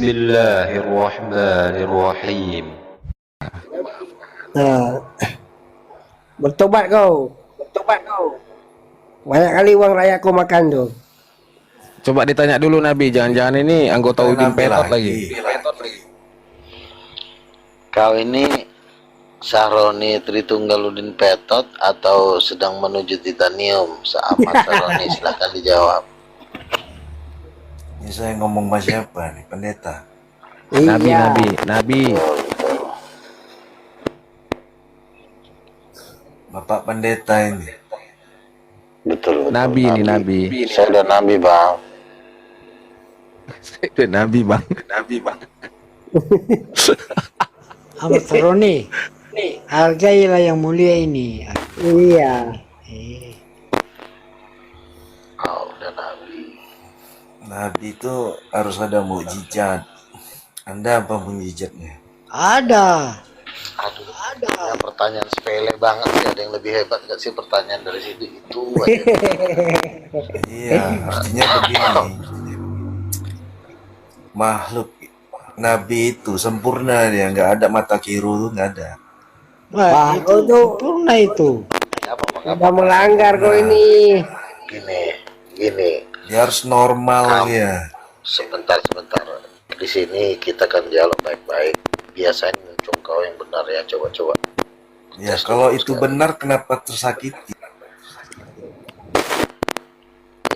Bismillahirrahmanirrahim. Nah, bertobat kau. Banyak kali uang rakyat kau makan tuh. Coba ditanya dulu Nabi, jangan-jangan ini anggota Udin Petot lagi. Kau ini Sahroni Tritunggaludin Petot atau sedang menuju titanium? Saamat Sahroni, silahkan dijawab. Ini saya ngomong sama siapa nih, pendeta? Nabi. Bapak pendeta ini. Betul. Nabi ini Nabi. Saya udah Nabi, Bang. Itu Nabi bang. Ahmad Saroni, hargailah yang mulia ini. Iya. Oh, udah Nabi. Nabi itu harus ada mukjizat. Anda apa mukjizatnya? Ada. Aduh, ada. Pertanyaan sepele banget sih. Ada yang lebih hebat nggak sih pertanyaan dari situ itu aja. Iya, artinya begini. Makhluk Nabi itu sempurna, dia nggak ada mata kiru tuh, nggak ada. Wah, itu sempurna itu. Udah melanggar kau ini. Gini. Dia harus normal ya. Sebentar. Di sini kita kan dialog baik-baik. Biasanya muncul kau yang benar ya. Coba. Ya kalau itu benar, kenapa tersakiti?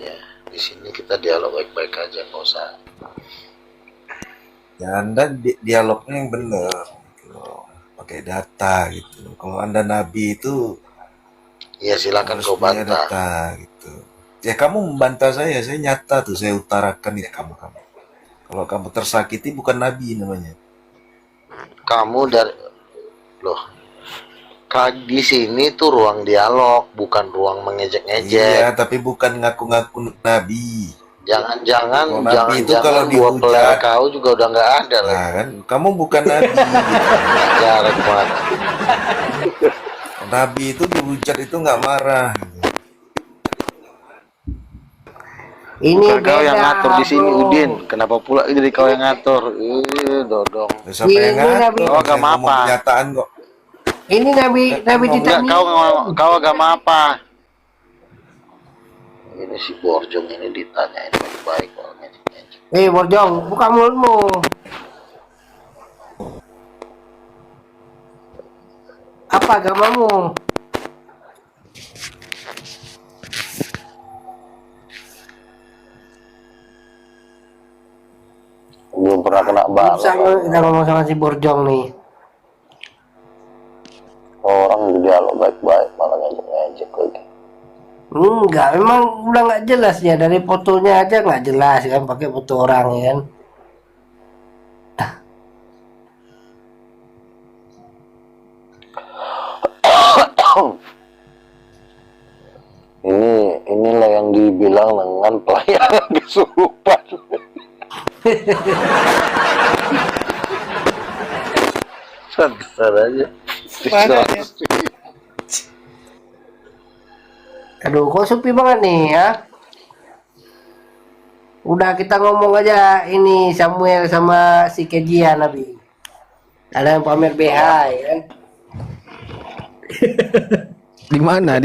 Ya, di sini kita dialog baik-baik aja, nggak usah. Ya Anda dialognya yang benar, gitu loh. Pakai data gitu. Kalau Anda Nabi itu, Ya silakan harus kau punya bantah. data gitu. Ya kamu membantah saya nyata tuh, saya utarakan ya kamu. Kalau kamu tersakiti bukan Nabi namanya. Kamu dari loh. Di sini tuh ruang dialog, bukan ruang mengejek-ngejek. Iya, tapi bukan ngaku-ngaku Nabi. Jangan Nabi itu kalau dua dihujat, peler kau juga udah nggak ada lagi. nah kan, kamu bukan Nabi. Jarang banget. Nabi itu dihujat itu nggak marah. Ini Bukan kau yang beda, ngatur di sini, bro. Udin. Kenapa pula jadi kau yang ngatur? Dodong. Siapa yang Ini ngatur? Nabi. Kau agama Saya ngomong apa? kenyataan kok. Ini Nabi Enggak, titanium. kau agama apa? Ini si Borjong ini ditanyain baik-baik kok ngejek-ngejek. Borjong, buka mulutmu. Apa agamamu? Belum pernah kena Bisa balok. kita ngomong sama si Borjong nih. Orang dialog baik-baik malah ngejek-ngejek lagi. Enggak, memang udah nggak jelas ya, dari fotonya aja nggak jelas kan, pakai foto orang ya kan. Inilah yang dibilang dengan pelayanan kesurupan. Sadar aja. Aduh, kok sepi banget nih ya. Udah kita ngomong aja ini Samuel sama si Kejian Nabi. Ada yang pamer BH ya kan. Di mana?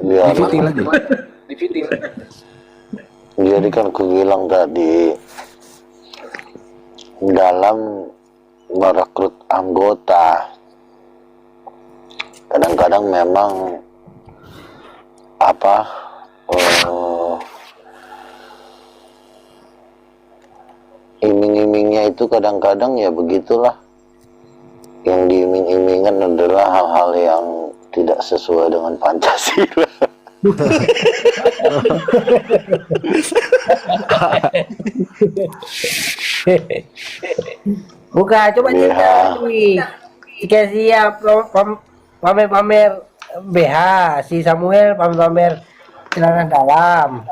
Iya, Di fitting lagi. Jadi kan aku bilang tadi dalam merekrut anggota kadang-kadang memang iming-imingnya itu kadang-kadang ya begitulah, yang diiming-imingkan adalah hal-hal yang tidak sesuai dengan Pancasila. Buka, coba Iya. cerita Dwi. Jika siap pamer-pamer BH, si Samuel pamer-pamer celana dalam.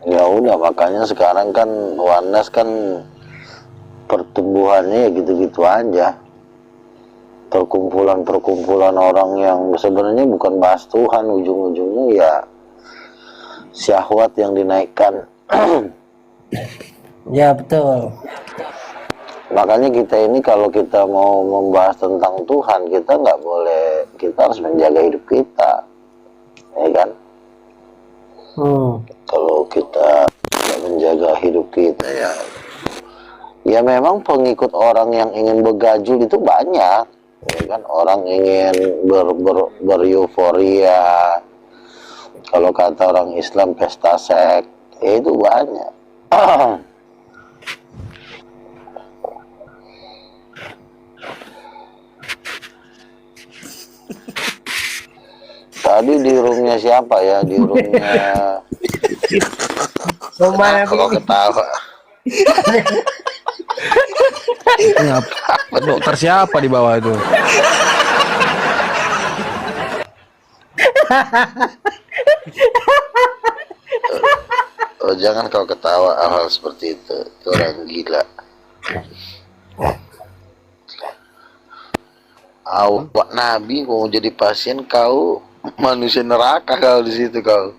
Ya udah, makanya sekarang kan Wanas kan pertumbuhannya ya gitu-gitu aja. Perkumpulan orang yang sebenarnya bukan bahas Tuhan, ujung-ujungnya ya syahwat yang dinaikkan. Ya betul. Makanya kita ini kalau kita mau membahas tentang Tuhan, kita nggak boleh, kita harus menjaga hidup kita, ya kan? Kalau kita nggak menjaga hidup kita, ya memang pengikut orang yang ingin bergajul itu banyak, ya kan? Orang ingin bereuforia, kalau kata orang Islam pesta seks, itu banyak. Tadi di roomnya siapa ya? Di roomnya Rumah kalau Nabi. ketawa. Dokter siapa di bawah itu? Oh, jangan kau ketawa hal seperti itu. Itu orang gila. Awak Nabi mau jadi pasien, kau manusia neraka kau di situ kau.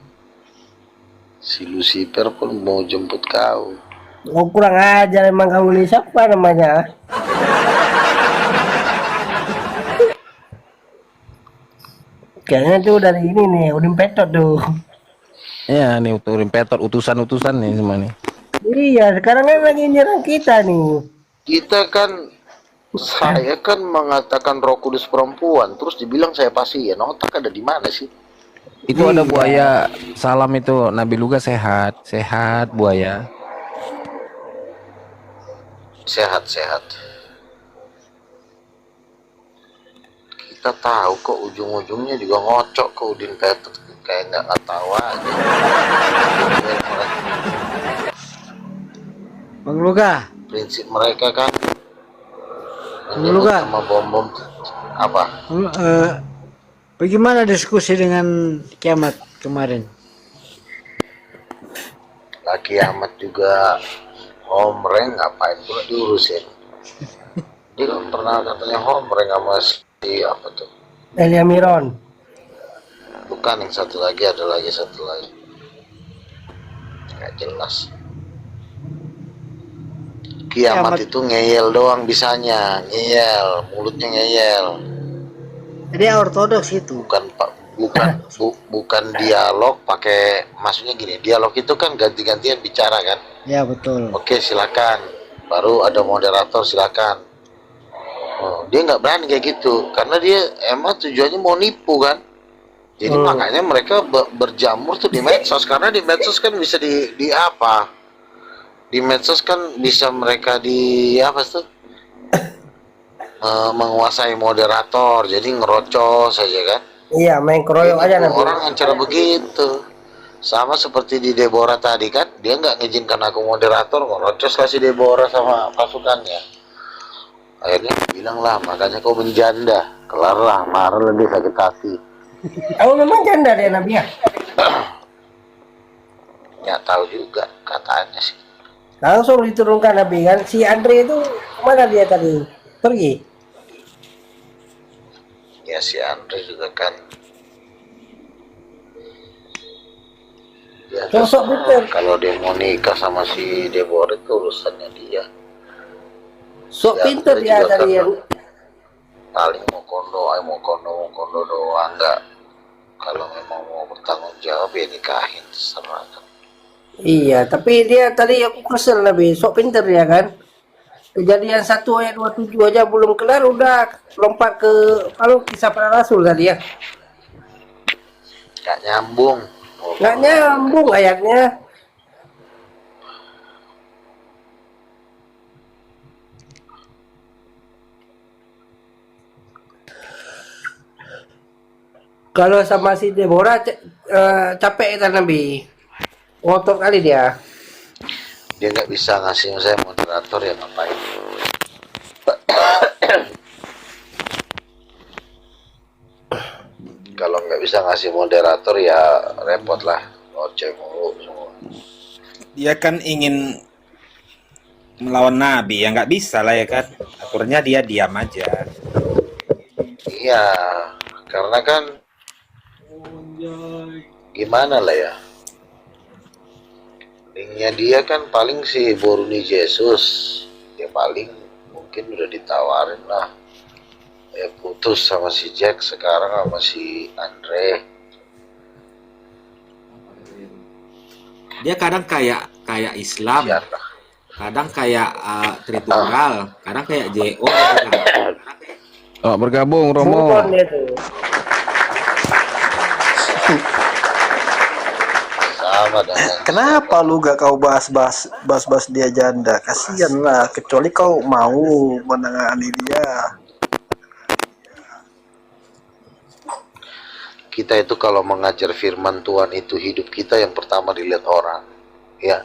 Si Lucifer pun mau jemput kau. Oh, kurang ajar emang kamu ini. Siapa namanya? Kayaknya tuh dari ini nih, Udin Petot tuh. Ya nih uturin petot utusan-utusan nih semua nih. Iya, sekarang kan lagi nyerang kita nih. Kita kan, saya kan mengatakan Roh Kudus perempuan, terus dibilang saya pasien. Otak ada di mana sih? Itu ada buaya salam itu Nabi Luga sehat buaya. Sehat-sehat. Kita tahu kok ujung-ujungnya juga ngocok ke Udin Petot, kayak nggak tahu aja. Bang Luga, Prinsip mereka kan Bang Luga, sama bom-bom apa? bagaimana diskusi dengan kiamat kemarin? Laki amat juga homreng, ngapain pula diurusin? Dia kan pernah katanya homreng sama si apa tuh? Elia Miron. Bukan, yang satu lagi, ada lagi satu lagi. Nggak jelas. Kiamat itu ngeyel doang bisanya, ngeyel, mulutnya ngeyel. Jadi ortodoks itu. Bukan dialog pakai, maksudnya gini, dialog itu kan ganti-gantian bicara kan. Ya betul. Oke, silakan. Baru ada moderator, silakan. Oh, dia nggak berani kayak gitu, karena dia emang tujuannya mau nipu kan. Jadi makanya mereka berjamur tuh di medsos, karena di medsos kan bisa di apa? Di medsos kan bisa mereka di apa tuh? Menguasai moderator, jadi ngerocos saja kan. Iya, main keroyok aja nanti. Orang yang cara begitu. Sama seperti di Deborah tadi kan, dia nggak ngizinkan aku moderator, ngerocos lah si Deborah sama pasukannya. Akhirnya bilang lah, makanya kau menjanda, kelar lah, marah lebih sakit hati. Kamu memang janda deh Nabi ya? Nggak tahu juga katanya sih. Langsung diturunkan Nabi kan. Si Andre itu mana dia tadi? Pergi. Ya si Andre juga kan. Ya, Sosok betul. kalau dia mau nikah sama si Deborah itu urusannya dia. Sok Ya, pinter dia juga dari kan yang paling mau kondo doang, nggak. Kalau memang mau bertanggung jawab ya nikahin, terserah kan. iya, tapi dia tadi aku kesel Nabi. Sok pinter dia kan. Kejadian 1 ayat 27 aja belum kelar udah lompat ke kalau kisah para rasul tadi ya. Nggak nyambung. Nggak nyambung ayatnya. Kalau sama si Deborah capek kan Nabi. Ngotot kali dia. Dia nggak bisa ngasih saya moderator, ya ngapain. Kalau nggak bisa ngasih moderator ya repot lah, ngoceh mulu semua. Dia kan ingin melawan Nabi, ya nggak bisa lah ya kan. Aturnya dia diam aja. Iya, karena kan gimana lah ya, Endingnya dia kan paling si Boruni Jesus, ya paling mungkin udah ditawarin lah, ya putus sama si Jack, sekarang sama si Andre. Dia kadang kayak Islam, Siapa? kadang kayak Tritunggal, kadang kayak JO gitu kan. Oh, bergabung Romo. Bukan dia tuh. Sama dengan Kenapa lu gak kau bahas dia janda? Kasian lah, kecuali kau mau menangani dia. kita itu kalau mengajar firman Tuhan itu hidup kita yang pertama dilihat orang, ya,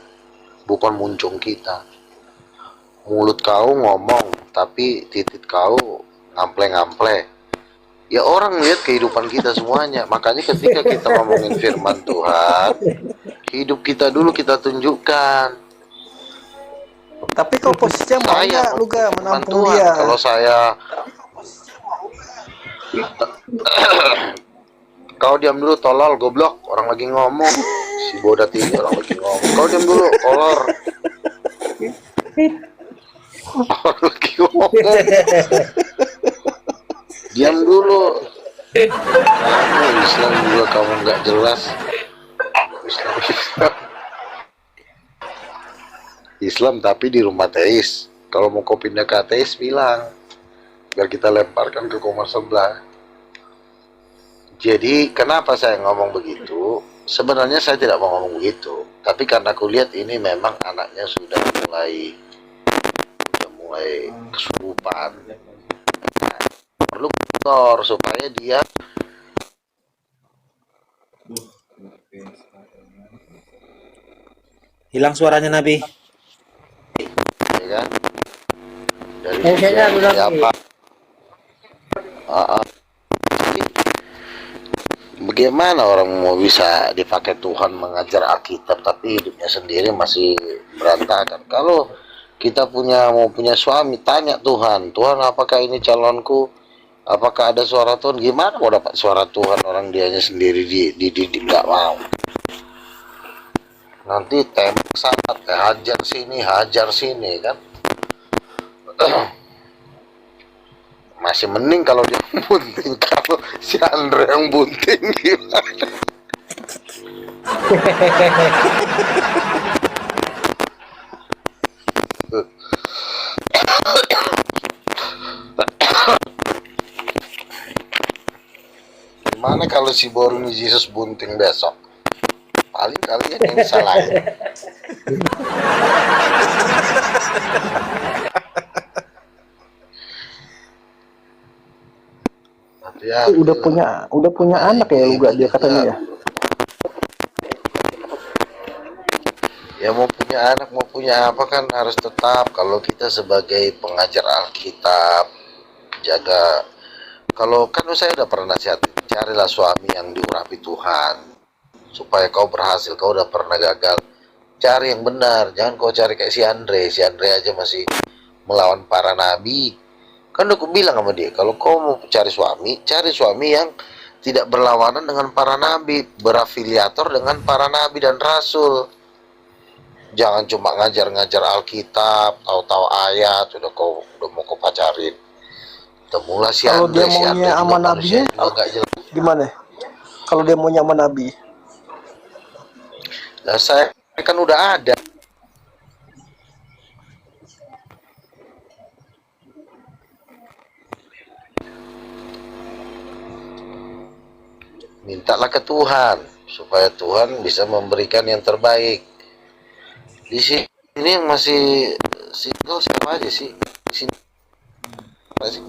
bukan muncung kita. Mulut kau ngomong, tapi titik kau ngample-ngample. Ya orang lihat kehidupan kita semuanya. Makanya ketika kita ngomongin firman Tuhan, hidup kita dulu kita tunjukkan. Tapi kau posisinya mau Saya nggak lu gak firman menampung Tuhan. dia? Kalau saya kau diam dulu tolol goblok, orang lagi ngomong. Si bodat ini orang lagi ngomong. Kau diam dulu kolor. Orang lagi ngomong. Diam dulu. Kamu Islam juga kamu nggak jelas. Islam tapi di rumah teis. Kalau mau kau pindah ke ateis bilang, biar kita lemparkan ke kamar sebelah. Jadi kenapa saya ngomong begitu? Sebenarnya saya tidak mau ngomong begitu, tapi karena aku lihat ini memang anaknya sudah mulai kesurupan. Nah, perlu mentor supaya dia Hilang suaranya Nabi. ya kan dari Kayaknya aku lagi. siapa. Jadi, bagaimana orang mau bisa dipakai Tuhan mengajar Alkitab tapi hidupnya sendiri masih berantakan? Kalau kita mau punya suami, tanya Tuhan, Tuhan apakah ini calonku? Apakah ada suara Tuhan? Gimana mau dapat suara Tuhan orang dianya sendiri dididik nggak mau? Nanti tembak sangat, hajar sini kan. Masih mending kalau dia bunting. Kalau si Andre yang bunting gimana? Gimana kalau si Boruni Jesus bunting besok? Paling kalian yang disalahin. Hati-hati. Udah punya anak ya juga dia katanya ya. Ya mau punya anak mau punya apa kan harus tetap, kalau kita sebagai pengajar Alkitab jaga. Kalau kan saya udah pernah nasihatin, carilah suami yang diurapi Tuhan supaya kau berhasil. Kau udah pernah gagal, cari yang benar, jangan kau cari kayak si Andre aja masih melawan para nabi. Kan udah aku bilang sama dia, kalau kau mau cari suami yang tidak berlawanan dengan para nabi, berafiliator dengan para nabi dan rasul. Jangan cuma ngajar-ngajar Alkitab, tahu-tahu ayat, udah mau kau pacarin. Temulah si Kalau Andre, dia maunya sama nabinya, nggak jelas. gimana? Kalau dia maunya sama nabi, Nah, saya kan udah ada. Mintalah ke Tuhan supaya Tuhan bisa memberikan yang terbaik. Di sini yang masih single siapa aja sih? Di sini masih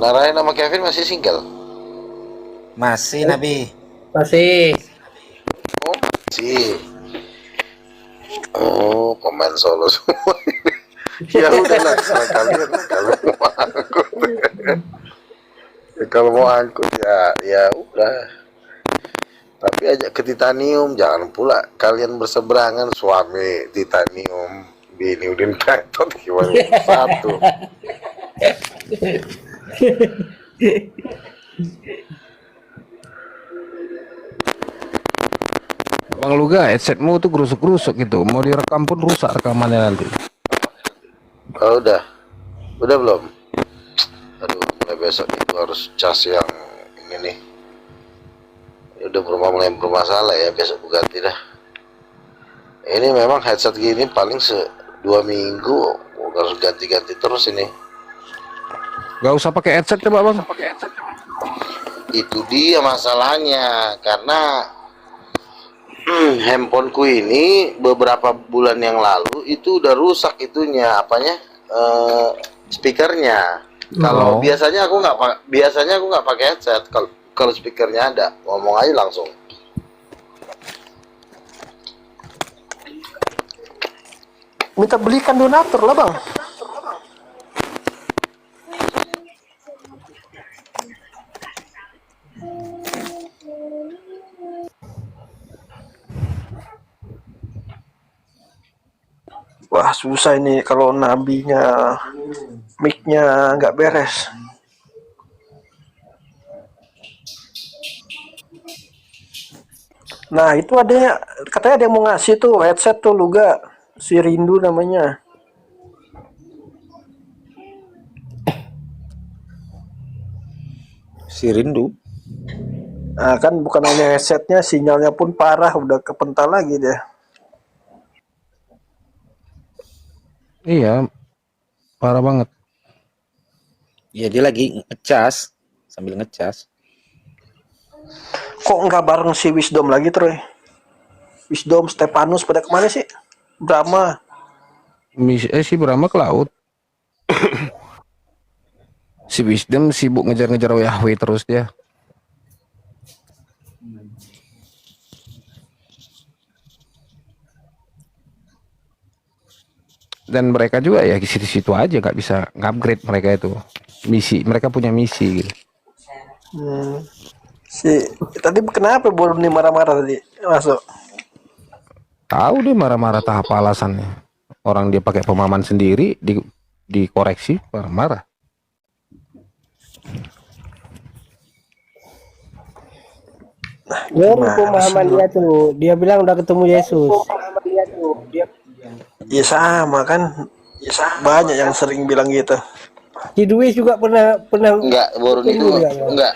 Narayan sama Kevin masih single. Masih Nabi. Masih. Oh masih. Oh pemain solo semua. Ya udahlah terserah kalian kalau mau angkut. Kalau mau angkut ya udah. Tapi ajak ke Titanium, jangan pula kalian berseberangan, suami Titanium, bini Udin Kretot gimana satu. Bang Luga, headsetmu tuh gerusuk-gerusuk gitu. Mau direkam pun rusak rekamannya nanti. Oh, udah belum? Aduh, mulai besok itu harus cas yang ini nih. Udah mulai bermasalah ya, besok gue ganti dah. Ini memang headset gini paling 2 minggu harus ganti-ganti terus ini. Gak usah pakai headset coba bang. Itu dia masalahnya, karena handphoneku ini beberapa bulan yang lalu itu udah rusak itunya apanya speakernya. Kalau biasanya aku nggak pakai headset. Kalau speakernya ada, ngomong aja langsung. Minta belikan donatur lah bang. Wah susah ini kalau nabinya mic-nya nggak beres. Nah itu ada katanya ada yang mau ngasih tuh headset tuh Luga, si Rindu namanya. Si Rindu. Nah kan bukan hanya headsetnya, sinyalnya pun parah, udah kepental lagi deh. Iya, parah banget. Ya dia lagi ngecas, sambil ngecas. Kok nggak bareng si Wisdom lagi Troy? Wisdom, Stepanus pada kemana sih? Brahma. Si Brahma ke laut. Si Wisdom sibuk ngejar-ngejar Yahweh terus dia. Dan mereka juga ya di situ aja, nggak bisa upgrade mereka itu. Mereka punya misi gitu. Si tadi kenapa baru nih marah-marah tadi masuk? Tahu dia marah-marah, tak apa alasannya. Orang dia pakai pemahaman sendiri dikoreksi marah-marah. Baru pemahaman dia tuh. Dia bilang udah ketemu Yesus. Ya sama kan. Ya sama. Banyak yang sering bilang gitu. Si Dwi juga pernah Enggak, Boruni itu dia, enggak.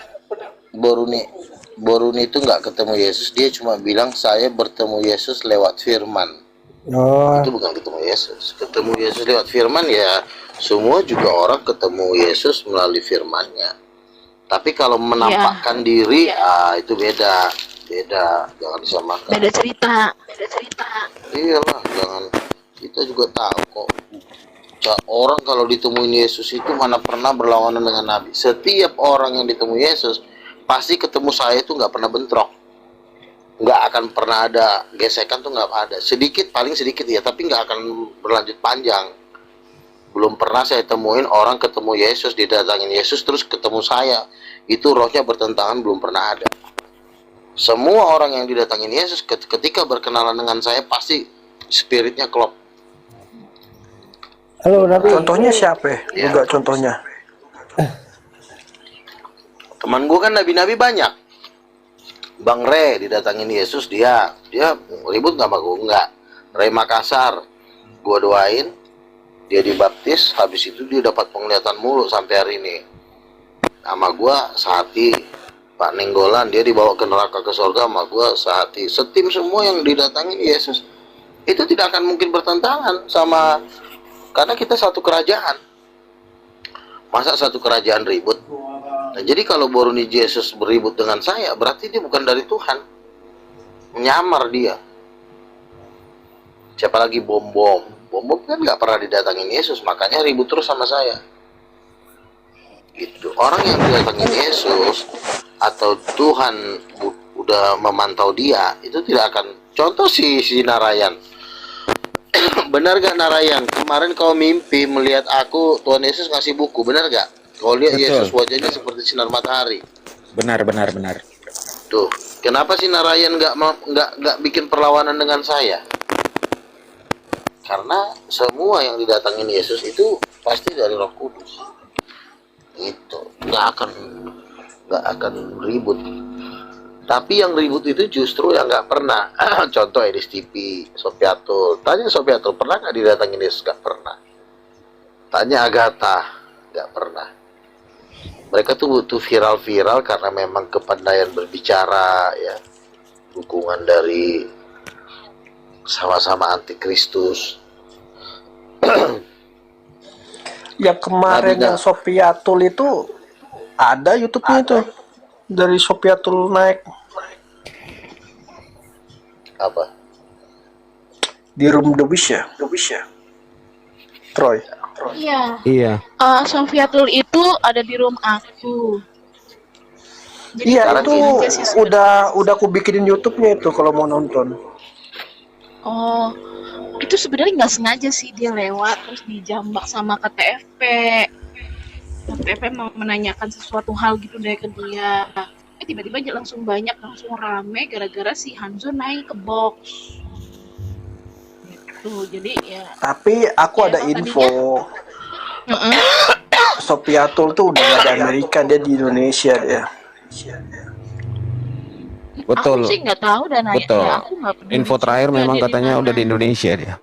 Boruni itu enggak ketemu Yesus, dia cuma bilang saya bertemu Yesus lewat firman. Oh, Itu bukan ketemu Yesus. Ketemu Yesus lewat firman ya, semua juga orang ketemu Yesus melalui firman-Nya. Tapi kalau menampakkan diri, itu beda, jangan disamakan. Beda cerita. Iyalah, jangan. Kita juga tahu kok. Orang kalau ditemuin Yesus itu mana pernah berlawanan dengan Nabi. Setiap orang yang ditemui Yesus pasti ketemu saya itu nggak pernah bentrok, nggak akan pernah ada gesekan, tuh nggak ada. Sedikit, paling sedikit ya, tapi nggak akan berlanjut panjang. Belum pernah saya temuin orang ketemu Yesus, didatangin Yesus terus ketemu saya, itu rohnya bertentangan, belum pernah ada. Semua orang yang didatangin Yesus ketika berkenalan dengan saya pasti spiritnya klop. halo Nabi. Contohnya siapa? Ya. Juga contohnya. Teman gue kan nabi-nabi banyak. Bang Re didatangin Yesus, dia ribut nggak sama gue? Nggak. Re Makassar, gue doain, dia dibaptis, habis itu dia dapat penglihatan mulu sampai hari ini. Sama gue sehati. Pak Nenggolan, dia dibawa ke neraka ke surga, sama gue sehati. Setim semua yang didatangin Yesus. Itu tidak akan mungkin bertentangan sama, karena kita satu kerajaan. Masa satu kerajaan ribut? Nah, jadi kalau Boruni Yesus beribut dengan saya, berarti dia bukan dari Tuhan. Menyamar dia. Siapa lagi Bom-Bom? Bom-Bom kan nggak pernah didatangin Yesus, makanya ribut terus sama saya. Gitu. Orang yang didatangin Yesus atau Tuhan udah memantau dia, itu tidak akan. Contoh si Narayan. Benar gak Narayan? Kemarin kau mimpi melihat aku, Tuhan Yesus ngasih buku, benar gak? Kau lihat Betul. Yesus wajahnya seperti sinar matahari. Benar. Tuh, kenapa si Narayan nggak bikin perlawanan dengan saya? Karena semua yang didatangin Yesus itu pasti dari Roh Kudus. Itu nggak akan ribut. Tapi yang ribut itu justru yang nggak pernah. Contoh Edis TV, Sopiatul. Tanya Sopiatul, pernah nggak didatangin Yesus? Nggak pernah. Tanya Agatha, nggak pernah. Mereka tuh butuh viral-viral karena memang kepandaian berbicara, ya, dukungan dari sama-sama antikristus. Yang kemarin Nabi yang Sopiatul itu ada YouTube-nya itu. Dari Sopiatul naik apa? di Room the Wish ya. Troy. Iya, Iya. Sofiatul itu ada di room aku. Jadi Iya sekarang itu gini. aja sih sebenarnya. udah aku bikinin YouTube-nya itu kalau mau nonton. Oh, itu sebenarnya nggak sengaja sih dia lewat terus dijambak sama KTFP. KTFP mau menanyakan sesuatu hal gitu dari ke dia. Tiba-tiba aja langsung rame gara-gara si Hanzo naik ke box. Gitu. Jadi ya, Tapi aku ya ada emang info Heeh. Sopiatul tuh udah nggak di Amerika, dia di Indonesia dia. Betul. Aku sih nggak tahu dan Betul. ya aku nggak peduli Info terakhir juga memang dia di katanya mana. udah di Indonesia dia.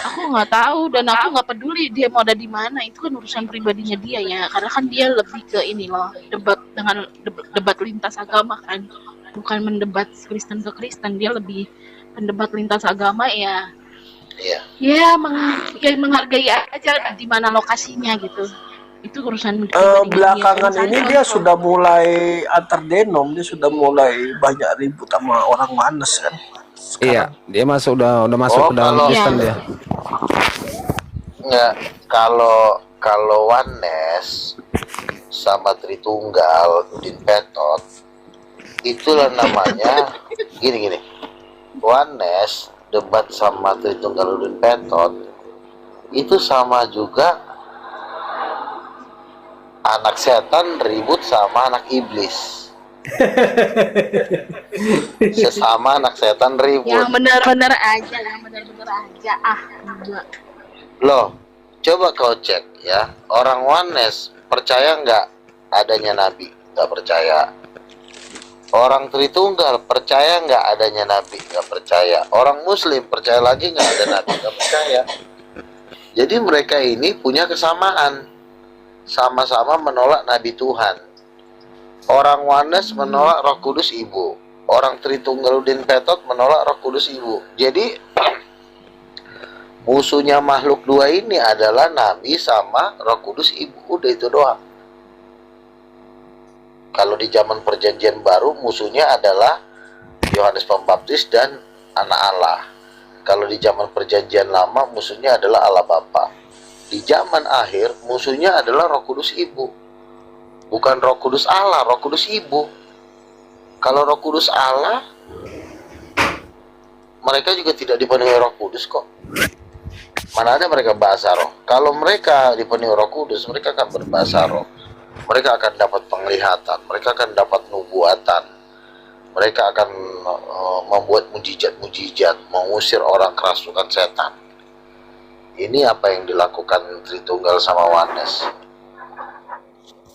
Aku nggak tahu dan aku nggak peduli dia mau ada di mana, itu kan urusan pribadinya dia ya, karena kan dia lebih ke ini loh, debat lintas agama kan, bukan mendebat Kristen ke Kristen, dia lebih pendebat lintas agama ya. Iya. Ya, menghargai aja di mana lokasinya gitu, itu urusan pribadinya dia. Belakangan Misalnya ini dia contoh, sudah mulai antar denom, dia sudah mulai banyak ribut sama orang Manes kan. Iya, dia udah masuk Oh, ke dalam kalau- Kristen Iya. dia. Nggak, kalau Oneness sama Tritunggal Udin Petot, itulah namanya gini. Oneness debat sama Tritunggal Udin Petot itu sama juga anak setan ribut sama anak iblis. Sesama anak setan ribut. yang benar-benar aja juga. Loh, coba kau cek ya, orang Oneness percaya nggak adanya Nabi? Nggak percaya. Orang Tritunggal percaya nggak adanya Nabi? Nggak percaya. Orang Muslim percaya lagi nggak ada Nabi? Nggak percaya. Jadi mereka ini punya kesamaan, sama-sama menolak Nabi Tuhan. Orang Oneness menolak Roh Kudus Ibu. Orang Tritunggal Udin Petot menolak Roh Kudus Ibu. Jadi musuhnya makhluk dua ini adalah Nabi sama Roh Kudus Ibu. Udah itu doang. Kalau di zaman Perjanjian Baru musuhnya adalah Yohanes Pembaptis dan anak Allah. Kalau di zaman Perjanjian Lama musuhnya adalah Allah Bapa. Di zaman akhir musuhnya adalah Roh Kudus Ibu. Bukan Roh Kudus Allah, Roh Kudus Ibu. Kalau Roh Kudus Allah, mereka juga tidak dipenuhi Roh Kudus kok. Mana ada mereka bahasa roh. Kalau mereka dipenuhi Roh Kudus, mereka akan berbahasa roh. Mereka akan dapat penglihatan, mereka akan dapat nubuatan. Mereka akan membuat mujizat-mujizat, mengusir orang kerasukan setan. Ini apa yang dilakukan Tritunggal sama Oneness.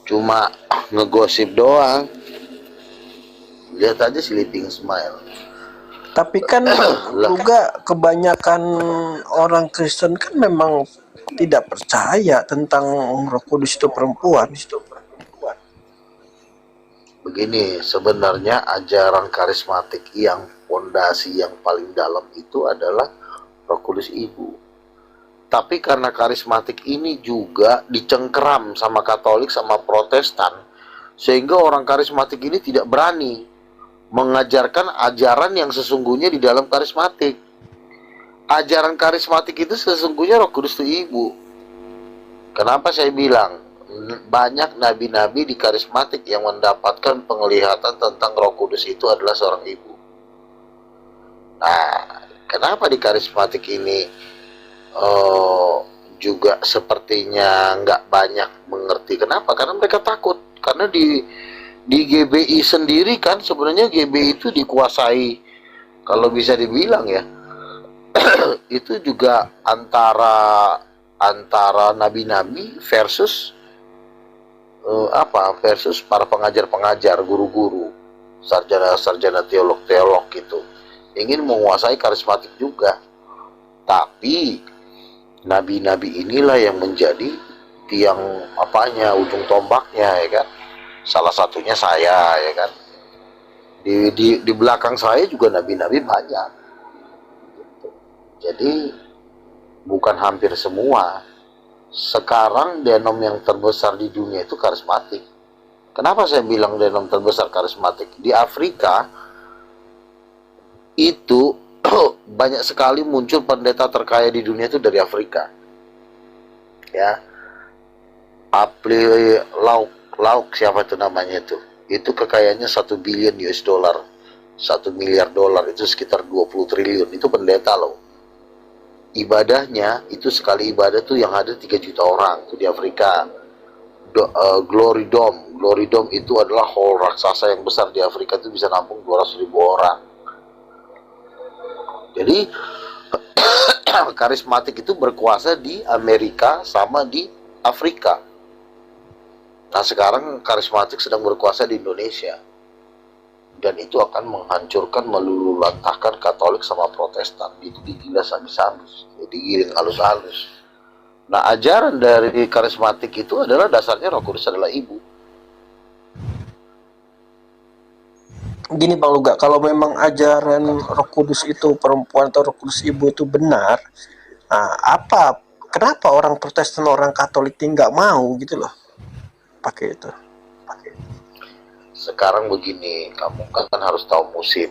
Cuma ngegosip doang. Lihat aja Sleeping Smile. Tapi kan juga kebanyakan orang Kristen kan memang tidak percaya tentang Roh Kudus itu perempuan. Begini, sebenarnya ajaran karismatik yang fondasi yang paling dalam itu adalah Roh Kudus Ibu. Tapi karena karismatik ini juga dicengkeram sama Katolik sama Protestan, sehingga orang karismatik ini tidak berani mengajarkan ajaran yang sesungguhnya di dalam karismatik. Ajaran karismatik itu sesungguhnya Roh Kudus itu Ibu. Kenapa saya bilang banyak nabi-nabi di karismatik yang mendapatkan penglihatan tentang Roh Kudus itu adalah seorang ibu. Nah, kenapa di karismatik ini juga sepertinya nggak banyak mengerti? Kenapa? Karena mereka takut. Karena di GBI sendiri kan sebenarnya GBI itu dikuasai, kalau bisa dibilang ya, itu juga antara nabi-nabi versus versus para pengajar-pengajar, guru-guru, sarjana-sarjana teolog-teolog gitu. Ingin menguasai karismatik juga. Tapi nabi-nabi inilah yang menjadi tiang ujung tombaknya, ya kan. Salah satunya saya, ya kan. Di belakang saya juga nabi-nabi banyak. Jadi bukan hampir semua. Sekarang denom yang terbesar di dunia itu karismatik. Kenapa saya bilang denom terbesar karismatik? Di Afrika itu banyak sekali muncul pendeta terkaya di dunia itu dari Afrika. Ya. Apli Lauk siapa itu namanya itu? Itu kekayaannya 1 billion US dollar. 1 miliar dolar itu sekitar 20 triliun. Itu pendeta loh. Ibadahnya itu sekali ibadah tuh yang ada 3 juta orang tuh di Afrika. Glory Dome itu adalah hall raksasa yang besar di Afrika, itu bisa nampung 200.000 orang. Jadi karismatik itu berkuasa di Amerika sama di Afrika. Nah sekarang karismatik sedang berkuasa di Indonesia. Dan itu akan menghancurkan, meluluhlantahkan Katolik sama Protestan. Itu digilas habis-habis, digiring halus-halus. Nah ajaran dari karismatik itu adalah dasarnya Roh Kudus adalah ibu. Gini Bang Luga, kalau memang ajaran Roh Kudus itu perempuan atau Roh Kudus ibu itu benar, kenapa orang Protestan, orang Katolik nggak mau gitu loh pakai itu? Sekarang begini, kamu kan harus tahu musim.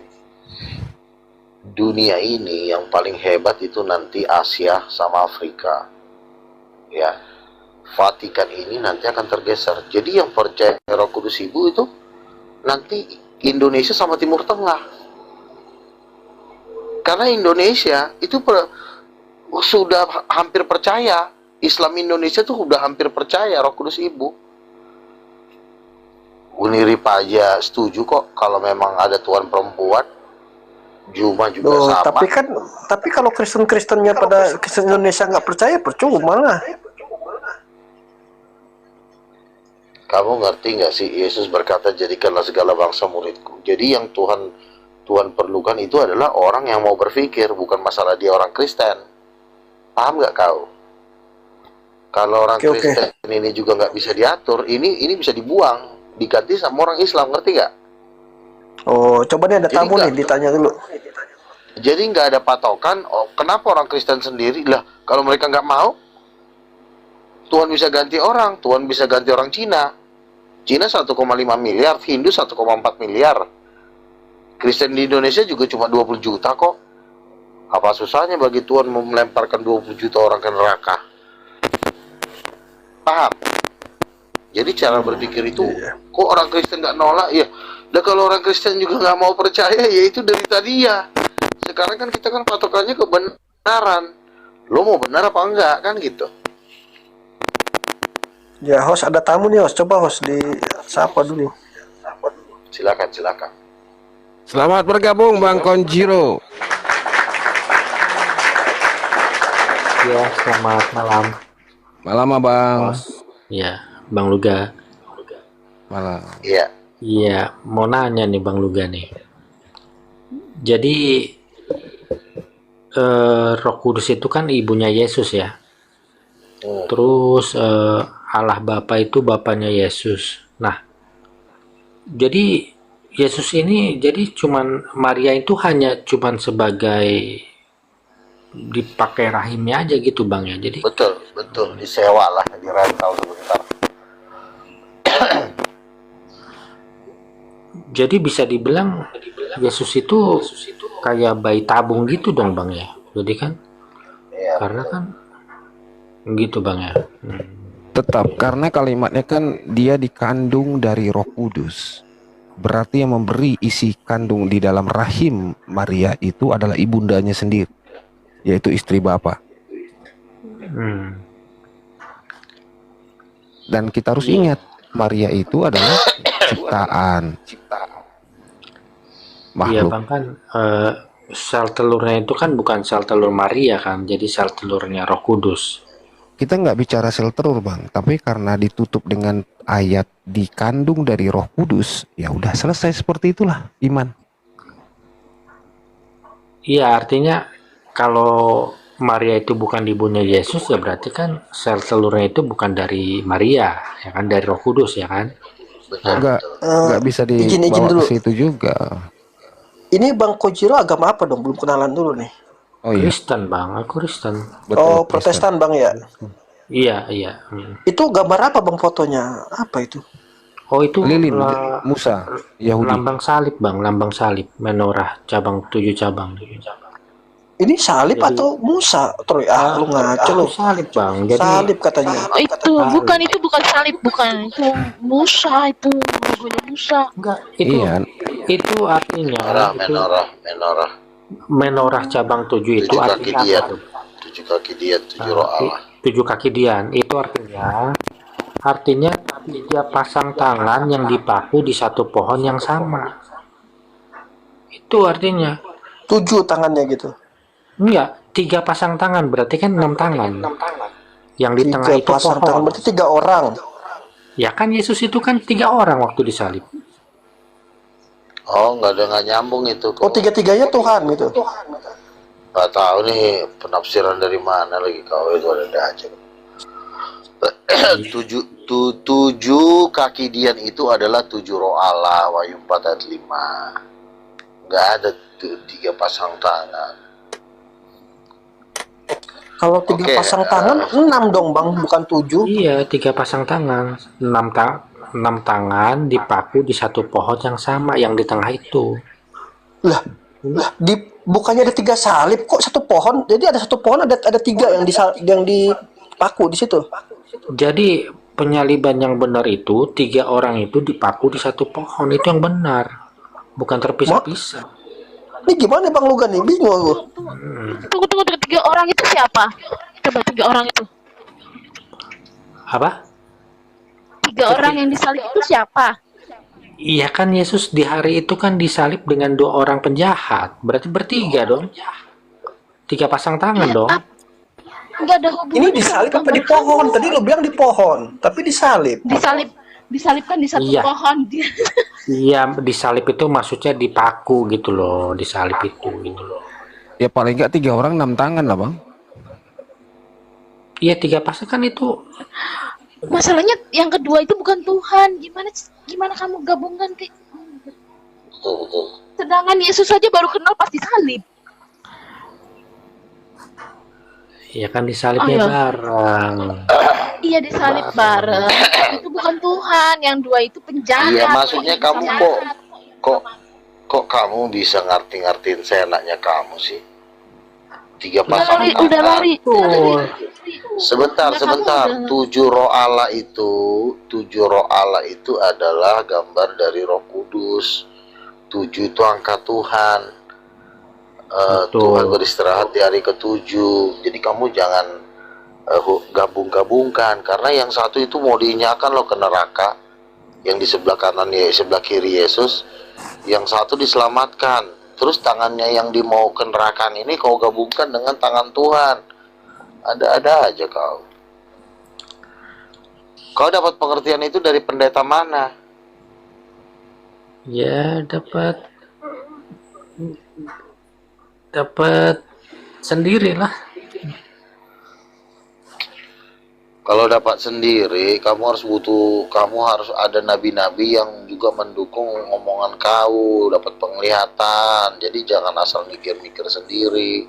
Dunia ini yang paling hebat itu nanti Asia sama Afrika. Ya, Vatikan ini nanti akan tergeser. Jadi yang percaya Roh Kudus Ibu itu nanti Indonesia sama Timur Tengah. Karena Indonesia itu sudah hampir percaya. Islam Indonesia tuh udah hampir percaya Roh Kudus Ibu. Unirip aja setuju kok kalau memang ada Tuhan perempuan. Juma juga sama. Tapi kalau Kristen-Kristennya pada Kristen Indonesia nggak percaya, percuma lah. Kamu ngerti nggak sih, Yesus berkata jadikanlah segala bangsa muridku. Jadi yang Tuhan perlukan itu adalah orang yang mau berpikir, bukan masalah dia orang Kristen. Paham nggak kau? Kalau orang Kristen ini juga nggak bisa diatur, ini bisa dibuang, diganti sama orang Islam, ngerti nggak? Oh, coba nih ada tamu nih, ditanya dulu. Jadi nggak ada patokan, kenapa orang Kristen sendiri lah, kalau mereka nggak mau, Tuhan bisa ganti orang, Tuhan bisa ganti orang Cina. Cina 1,5 miliar, Hindu 1,4 miliar. Kristen di Indonesia juga cuma 20 juta kok. Apa susahnya bagi Tuhan melemparkan 20 juta orang ke neraka? Paham? Jadi cara berpikir itu, kok orang Kristen nggak nolak? Ya, dan kalau orang Kristen juga nggak mau percaya, ya itu dari tadi ya. Sekarang kan kita kan patokannya kebenaran. Lo mau benar apa enggak, kan gitu. Ya, host ada tamu nih, host. Coba host disapa dulu. Silakan. Selamat bergabung Bang Konjiro. Ya, selamat malam. Malam Abang. Ya, Bang Luga. Malam. Iya. Iya, mau nanya nih Bang Luga nih. Jadi Roh Kudus itu kan ibunya Yesus ya. Terus Allah Bapa itu bapaknya Yesus. Nah, jadi Yesus ini jadi cuman Maria itu hanya cuman sebagai dipakai rahimnya aja gitu Bang ya. Jadi betul disewa lah, dirantau sebentar. Jadi bisa dibilang Yesus itu kayak bayi tabung gitu dong Bang ya. Jadi kan karena kan gitu Bang ya. Tetap, karena kalimatnya kan dia dikandung dari Roh Kudus. Berarti yang memberi isi kandung di dalam rahim Maria itu adalah ibundanya sendiri, yaitu istri Bapa. Dan kita harus ingat, Maria itu adalah ciptaan. Iya Bang, kan sel telurnya itu kan bukan sel telur Maria kan, jadi sel telurnya Roh Kudus. kita nggak bicara sel telur bang, tapi karena ditutup dengan ayat dikandung dari Roh Kudus, ya udah selesai seperti itulah iman. Iya, artinya kalau Maria itu bukan ibunya Yesus, ya berarti kan sel telurnya itu bukan dari Maria, ya kan, dari Roh Kudus, ya kan? Nggak bisa izin dibawa dulu. ke situ juga. Ini Bang Kojiro agama apa dong? Belum kenalan dulu nih. Oh iya, Kristen bang, aku Kristen. Oh, Kristen. Protestan Bang ya. Iya, iya. Itu gambar apa Bang fotonya? Apa itu? Oh itu Lilin, Musa, Yahudi. lambang salib bang, lambang salib, menorah cabang 7 cabang. Ini salib Jadi- atau Musa? Troy, lu ngaco lu. Salib bang, jadi Salib katanya. Oh, itu bukan salib, bukan itu Musa, itu logonya Musa. enggak itu Iya, itu artinya itu menorah. menorah cabang 7 itu 7 kaki artinya dian. apa tuh? 7 kaki dian, 7 roh Allah. 7 kaki dian itu artinya 3 pasang tangan yang dipaku di satu pohon yang sama. Itu artinya. 7 tangannya gitu. Enggak, 3 pasang tangan berarti kan 6 tangan. Yang di tengah 3 itu pasang tangan pohon. berarti 3 orang. Ya kan Yesus itu kan 3 orang waktu disalib. Oh, nggak nyambung itu. Oh, 3-3-nya Tuhan gitu. Nggak tahu nih penafsiran dari mana lagi kau itu ada aja. 7 kaki dian itu adalah 7 roh Allah, Wahyu 4 ayat 5. Nggak ada 3 pasang tangan. Kalau 3 Oke, pasang tangan 6 dong Bang, bukan 7. Iya, 3 pasang tangan, 6 tangan dipaku di satu pohon yang sama, yang di tengah itu. Lah, bukannya ada 3 salib kok satu pohon? Jadi ada satu pohon ada 3 yang dipaku di situ. Jadi penyaliban yang benar itu 3 orang itu dipaku di satu pohon, itu yang benar, bukan terpisah-pisah. Ini gimana Bang Lugan nih? Bingung aku. Tunggu, 3 orang itu siapa? Coba 3 orang itu. Apa? 3 orang yang disalib itu siapa? Iya kan Yesus di hari itu kan disalib dengan 2 orang penjahat, berarti bertiga dong. 3 pasang tangan dong. Enggak ada hubungan. Ini disalib apa di pohon? Tadi lo bilang di pohon, tapi disalib. Disalibkan di satu Iya. pohon. Iya, disalib itu maksudnya dipaku gitu loh, disalib itu gitu loh. ya paling nggak 3 orang 6 tangan lah bang. Iya, 3 pasang kan itu. Masalahnya yang kedua itu bukan Tuhan. Gimana kamu gabungkan ke? Betul. Sedangkan Yesus saja baru kenal pasti salib. Iya kan disalibnya Ayo. bareng. Iya disalib bareng. Itu bukan Tuhan. Yang 2 itu penjahat. Iya, maksudnya kamu Penjahat. kok kamu bisa ngertiin seenaknya kamu sih? 3 Udah pasang lari, tangan. udah lari. Sebentar. Kamu udah- 7 roh Allah itu adalah gambar dari Roh Kudus. 7 itu angka Tuhan. Betul. Tuhan beristirahat di hari ke-7. Jadi kamu jangan gabung-gabungkan, karena yang satu itu mau diinyakan loh ke neraka, yang di sebelah kanan ya, sebelah kiri Yesus, yang satu diselamatkan. Terus tangannya yang dimau ke neraka ini kau gabungkan dengan tangan Tuhan. Ada-ada aja kau. Kau dapat pengertian itu dari pendeta mana? Ya dapat sendirilah. Kalau dapat sendiri, kamu harus ada nabi-nabi yang juga mendukung omongan kau, dapat penglihatan. Jadi jangan asal mikir-mikir sendiri.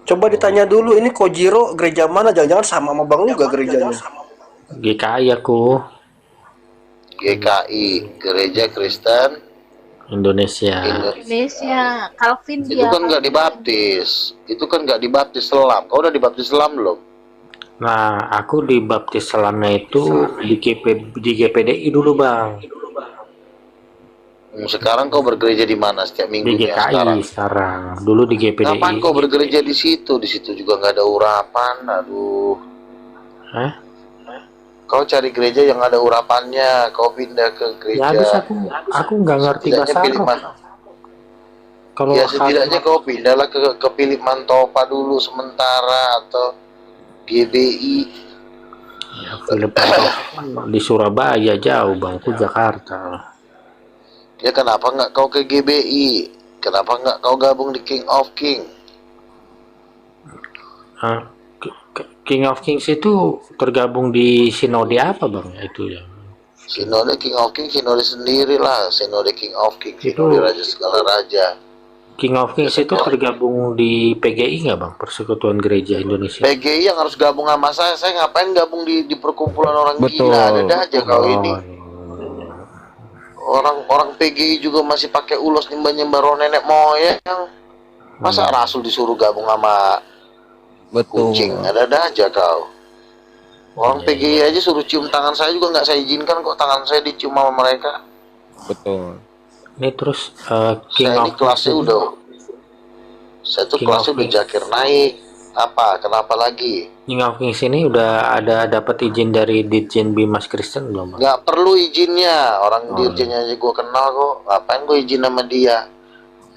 Coba ditanya dulu ini Kojiro gereja mana? Jangan-jangan sama Bang juga gerejanya. GKI aku, GKI, Gereja Kristen Indonesia. Indonesia. Calvin Itu dia. kan nggak dibaptis. Itu kan nggak dibaptis selam. Kau udah dibaptis selam belum? Nah, aku dibaptis selamnya itu di GPDI dulu bang, Sekarang kau bergereja di mana setiap di minggunya GKI sekarang? sekarang. Dulu di GPDI. Kapan kau bergereja di situ? Di situ juga nggak ada urapan. Aduh. Hah? Kau cari gereja yang ada urapannya. Kau pindah ke Ya gereja. habis aku nggak ngerti Setidaknya bahasa pilih Arab. Kalau Ya setidaknya kau pindahlah ke Philip Mantopa dulu sementara, atau GBI. Ya, Philip di Surabaya jauh bang, ke Jakarta. Ya kenapa nggak kau ke GBI? Kenapa nggak kau gabung di King of King? Hah? King of Kings itu tergabung di sinode apa bang? Itu ya. Sinode King of King, sinode sendiri lah. Sinode King of King, Itu sinode raja segala raja. King of Kings itu tergabung di PGI nggak bang? Persekutuan Gereja Indonesia. PGI yang harus gabung sama saya ngapain gabung di perkumpulan orang Betul. gila? Ada aja kau ini. Oh, Orang PGI juga masih pakai ulos nyembah roh nenek moyang. Masa Rasul disuruh gabung sama Betul. kucing? Ada aja kau. Orang PGI aja suruh cium tangan saya juga nggak saya izinkan kok tangan saya dicium sama mereka. Betul. ini terus King Saya of ini kelasnya Kings udah, saya tuh King kelasnya of udah Kings. jakir naik. Apa? Kenapa lagi? King of Kings ini udah ada dapat izin dari Ditjen Bimas Kristen belum bang? Nggak perlu izinnya. Orang Oh, dirjennya aja gue kenal kok. Ngapain gue izin sama dia?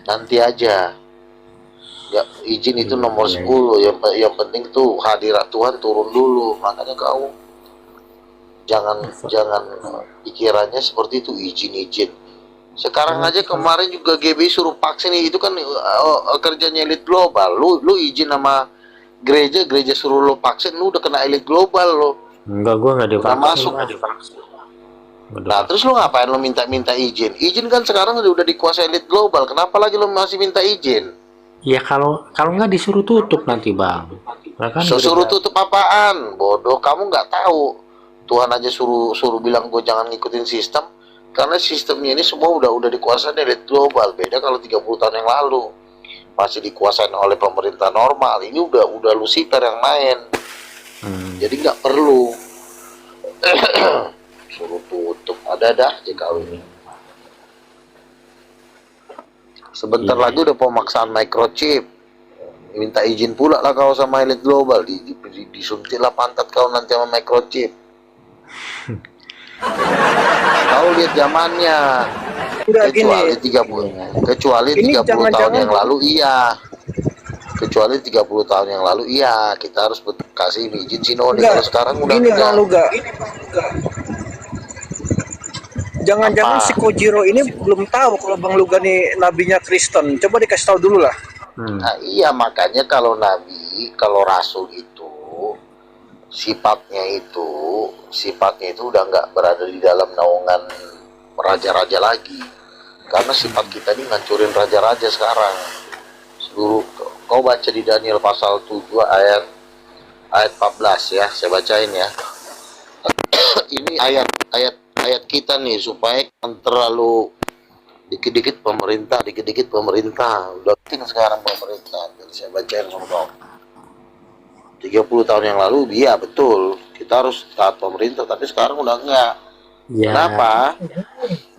Nanti aja. Ya, izin itu nomor 10. Yang penting tuh hadirat Tuhan turun dulu. Makanya kau jangan pikirannya seperti itu, izin. Sekarang aja kemarin juga GBI suruh vaksin itu kan kerjanya elit global. Lu izin sama gereja suruh lo vaksin, lu udah kena elit global lo. Enggak, gua nggak Udah divaksin. masuk. Bang. Nah, terus lu ngapain lo minta izin? Izin kan sekarang udah dikuasai elit global. Kenapa lagi lo masih minta izin? Ya kalau nggak disuruh tutup nanti bang. Nah, kan Suruh tutup apaan? Bodoh, kamu nggak tahu. Tuhan aja suruh bilang gue jangan ngikutin sistem. Karena sistemnya ini semua udah dikuasai elit global. Beda kalau 30 tahun yang lalu masih dikuasai oleh pemerintah normal. Ini udah Lucifer yang main. Jadi nggak perlu suruh tutup. Ada aja kau ini. Sebentar lagi udah pemaksaan microchip. Minta izin pula lah kau sama elit global. Disuntiklah pantat kau nanti sama microchip. Kau lihat zamannya. Enggak Kecuali gini. 30 Ini tahun jangan-jangan- yang lalu iya. Kecuali 30 tahun yang lalu iya, kita harus kasih izin sinode. Kalau sekarang udah Gini enggak. Bang Luga. Jangan-jangan Apa? si Kojiro ini belum tahu kalau Bang Luga nih nabinya Kristen. Coba dikasih tahu dulu lah. Nah, iya makanya kalau nabi, kalau rasul itu sifatnya itu udah nggak berada di dalam naungan raja-raja lagi. Karena sifat kita ini ngancurin raja-raja sekarang. Seluruh kau baca di Daniel pasal 7 ayat 14 ya, saya bacain ya. Ini ayat kita nih supaya jangan terlalu dikit-dikit pemerintah. Udah penting sekarang pemerintah. Jadi saya bacain sama kau. 30 tahun yang lalu iya betul kita harus taat pemerintah, tapi sekarang udah enggak. Ya. Kenapa?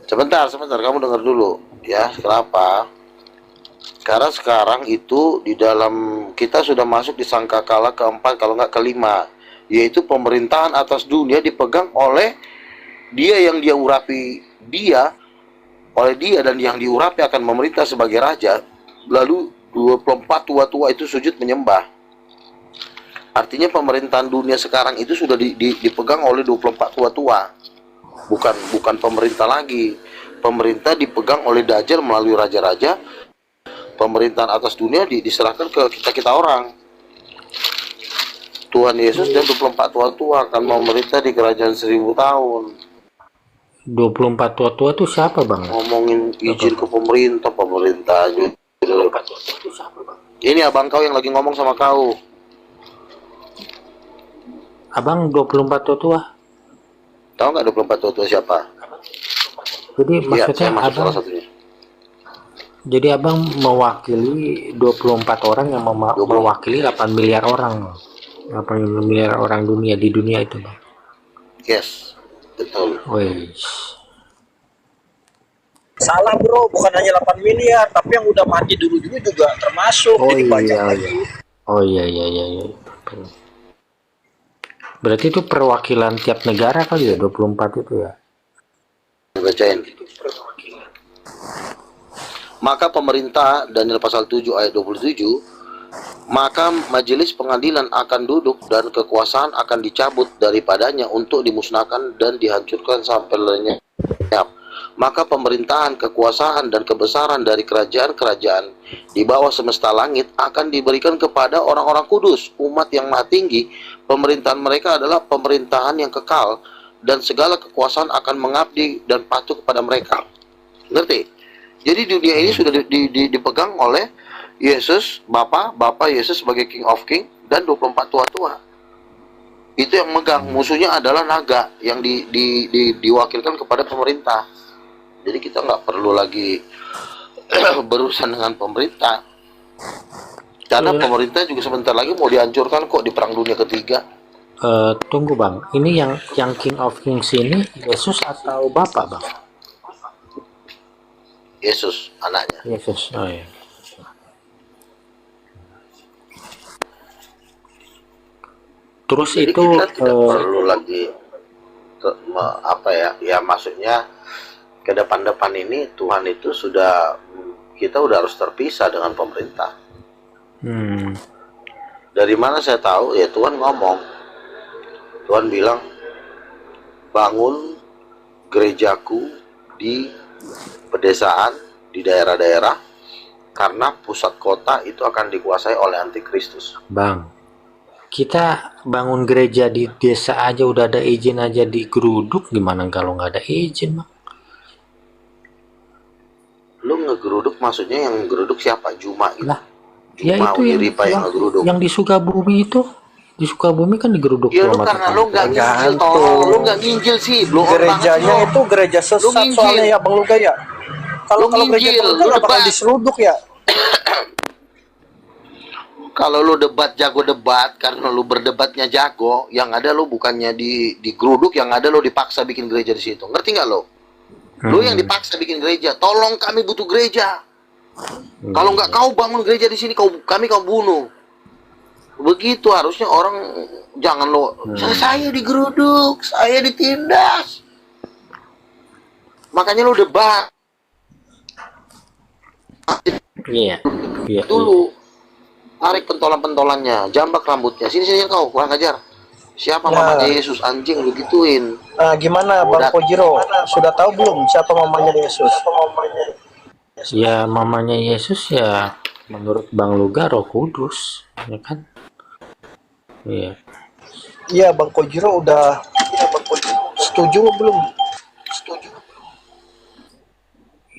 Sebentar kamu dengar dulu ya. Kenapa? Karena sekarang itu di dalam kita sudah masuk di sangkakala keempat kalau nggak kelima, yaitu pemerintahan atas dunia dipegang oleh dia yang dia urapi oleh dia dan yang diurapi akan memerintah sebagai raja. Lalu 24 tua-tua itu sujud menyembah. Artinya pemerintahan dunia sekarang itu sudah dipegang oleh 24 tua-tua. Bukan pemerintah lagi. Pemerintah dipegang oleh Dajjal melalui raja-raja. Pemerintahan atas dunia diserahkan ke kita orang. Tuhan Yesus dan 24 tua-tua akan memerintah di kerajaan 1000 tahun. 24 tua-tua tuh siapa bang? Ngomongin izin ke pemerintah aja. Ini abang kau yang lagi ngomong sama kau. Abang 24 tua-tua. Tahu nggak 24 tua-tua siapa? Jadi Iya, maksudnya saya masuk abang, salah satunya. jadi abang mewakili 24 orang yang mewakili 8 miliar orang. 8 miliar orang dunia di dunia itu bang. Yes, betul. Wih. Salah bro, bukan hanya 8 miliar, tapi yang udah mati dulu juga termasuk. Oh Jadi banyak iya, lagi. iya. Oh iya. Berarti itu perwakilan tiap negara kali ya 24 itu ya. Bacain. Maka pemerintah Daniel pasal 7 ayat 27 maka majelis pengadilan akan duduk dan kekuasaan akan dicabut daripadanya untuk dimusnahkan dan dihancurkan sampai lenyap. Maka pemerintahan, kekuasaan, dan kebesaran dari kerajaan-kerajaan di bawah semesta langit akan diberikan kepada orang-orang kudus, umat yang maha tinggi. Pemerintahan mereka adalah pemerintahan yang kekal, dan segala kekuasaan akan mengabdi dan patuh kepada mereka. Ngerti? Jadi dunia ini sudah dipegang oleh Yesus, Bapa Yesus sebagai King of King, dan 24 tua-tua. Itu yang megang. Musuhnya adalah naga yang diwakilkan kepada pemerintah. Jadi kita nggak perlu lagi berurusan dengan pemerintah. Karena pemerintah juga sebentar lagi mau dihancurkan kok di Perang Dunia Ketiga. Tunggu bang, ini yang King of Kings ini Yesus atau Bapak bang? Yesus, anaknya. Yesus, oh ya. Terus Jadi itu kita tidak perlu lagi ya maksudnya ke depan-depan ini Tuhan itu kita udah harus terpisah dengan pemerintah. Dari mana saya tahu? Ya Tuhan ngomong. Tuhan bilang, bangun gerejaku di pedesaan, di daerah-daerah, karena pusat kota itu akan dikuasai oleh antikristus. Bang, kita bangun gereja di desa aja udah ada izin aja digeruduk, gimana kalau nggak ada izin bang? Lu ngegeruduk maksudnya yang geruduk siapa? Juma gitu? Lah, ya itu yang ngegeruduk. yang di Sukabumi itu. Di Sukabumi kan digeruduk. Ya lu karena lu nggak nginjil toh, lu nggak nginjil sih, lu Gerejanya itu gereja sesat soalnya ya Bang Luga ya. Kalau gereja Bang Luga nggak bakal diseruduk ya. Kalau lu jago debat, karena lu berdebatnya jago, yang ada lu bukannya digeruduk, yang ada lu dipaksa bikin gereja di situ. Ngerti nggak lo? Lu yang dipaksa bikin gereja. Tolong kami butuh gereja. Kalau nggak kau bangun gereja di sini, kami kau bunuh. Begitu harusnya orang, jangan lo saya digeruduk, saya ditindas. Makanya lo debat. Iya. Dulu tarik pentolan-pentolannya, jambak rambutnya. Sini kau, kurang ajar. Siapa mamanya Yesus, anjing lu gituin. Gimana Bang Kojiro? Sudah tahu belum siapa mamanya Yesus? Ya mamanya Yesus ya menurut Bang Luga Roh Kudus, ya kan? Iya. Iya Bang Kojiro udah setuju belum? Setuju.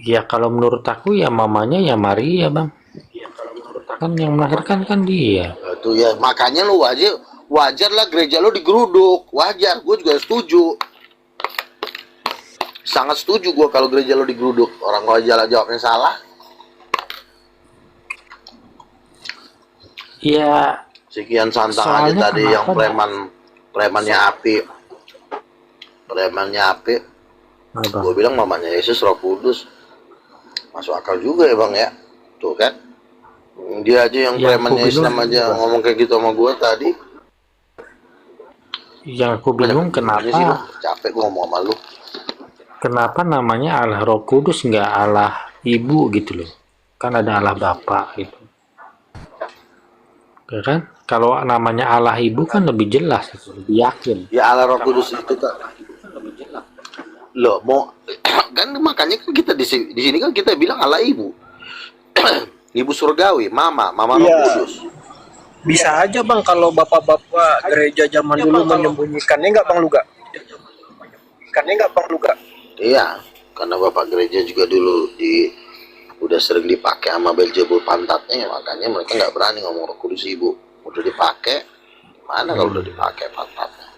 Ya kalau menurut aku ya mamanya ya Maria bang. Kan yang melahirkan kan dia. Itu ya makanya lu wajar lah gereja lu digeruduk, wajar. Gue juga setuju. Sangat setuju gue kalau gereja lu digeruduk. Orang kalau jawabnya salah. Ya. Sekian santang aja tadi yang premannya api. Gue bilang mamanya Yesus Roh Kudus. Masuk akal juga ya bang ya. Tuh kan. Dia aja yang premannya Islam aja ngomong kayak gitu sama gue tadi. Yang aku bingung kenapa capek gue ngomong sama lu. Kenapa namanya Allah Roh Kudus nggak Allah Ibu gitu loh? Kan ada Allah Bapa gitu. Ya kan? Kalau namanya Allah Ibu kan lebih jelas, lebih yakin. Ya Allah Roh Kudus itu kan lebih jelas. Loh, kan makanya kan kita di sini kan kita bilang Allah Ibu. Ibu surgawi, mama Roh Kudus. Bisa aja bang kalau bapak-bapak gereja zaman dulu menyembunyikannya nggak Bang Luga? Iya, karena bapak gereja juga dulu udah sering dipakai sama Beelzebul pantatnya, makanya mereka nggak berani ngomong Roh Kudus Ibu. Udah dipakai, mana kalau udah dipakai pantatnya?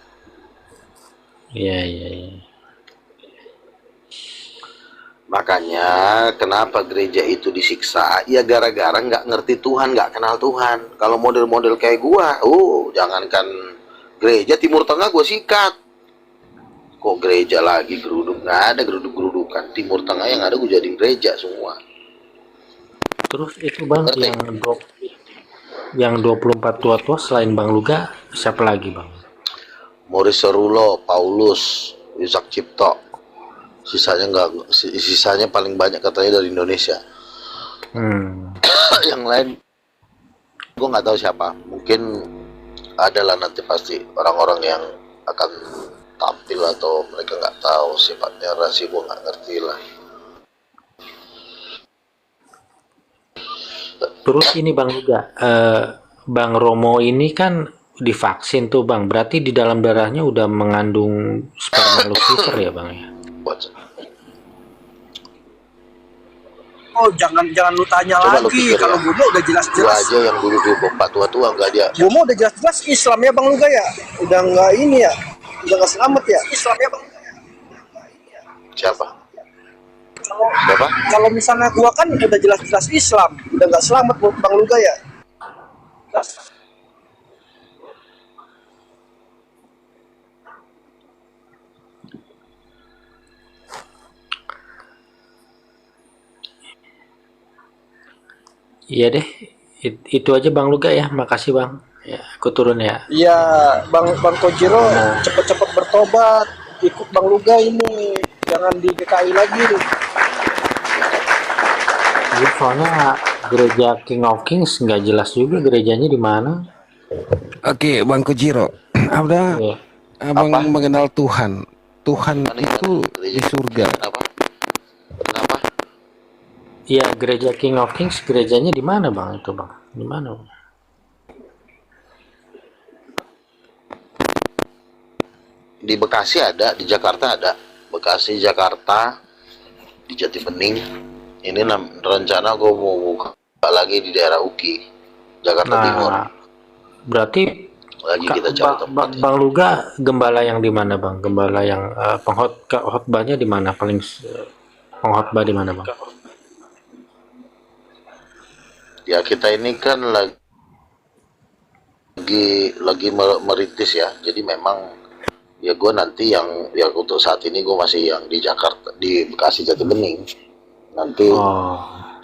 Iya. Makanya kenapa gereja itu disiksa? Ya gara-gara nggak ngerti Tuhan, nggak kenal Tuhan. Kalau model-model kayak gua, jangankan gereja Timur Tengah gua sikat. Kok gereja lagi geruduk? Nggak ada geruduk-gerudukan. Timur Tengah yang ada gua jadiin gereja semua. Terus itu bang yang 24 tua-tua selain Bang Luga siapa lagi bang? Maurice Cerullo, Paulus, Yusak Cipto. Sisanya paling banyak katanya dari Indonesia. Yang lain gue nggak tahu siapa. Mungkin adalah nanti pasti orang-orang yang akan tampil atau mereka nggak tahu sifatnya rahasia, gue nggak ngerti lah. Terus ini Bang juga, Bang Romo ini kan divaksin tuh Bang, berarti di dalam darahnya udah mengandung sperma Lucifer ya Bang ya? Oh, jangan lu tanya Coba lu lagi. pikir Kalau ya. gue mah udah Gua jelas-jelas. aja yang dulu di Pak tua-tua nggak dia. Gue mah udah jelas-jelas Islam ya Bang Luga ya. Udah nggak ini ya. Udah nggak selamat ya. Islam ya Bang. Siapa? Siapa? Kalau misalnya gua kan udah jelas-jelas Islam, udah nggak selamat buat Bang Luga ya. Iya deh, itu aja Bang Luga ya, makasih Bang. Ya, aku turun ya. Iya, Bang Kojiro cepet-cepet bertobat, ikut Bang Luga ini, jangan di DKI lagi. Jadi soalnya gereja King of Kings nggak jelas juga gerejanya di mana. Oke, Bang Kojiro, ada Ya. abang Apa? mengenal Tuhan. Tuhan Mana itu gereja? di surga. Kenapa? Kenapa? Iya, gereja King of Kings gerejanya di mana Bang itu Bang? Di mana? Bang? Di Bekasi ada, di Jakarta ada. Bekasi, Jakarta, di Jatibening. Ini rencana gue mau buka lagi di daerah UKI, Jakarta Timur. Nah, berarti Lagi kita cari tempat. Bang Luga gembala yang di mana Bang? Gembala yang khotbahnya di mana? Pengkhotbah di mana Bang? Ya kita ini kan lagi merintis ya. Jadi memang ya gue nanti yang untuk saat ini gue masih yang di Jakarta, di Bekasi Jatibening. Nanti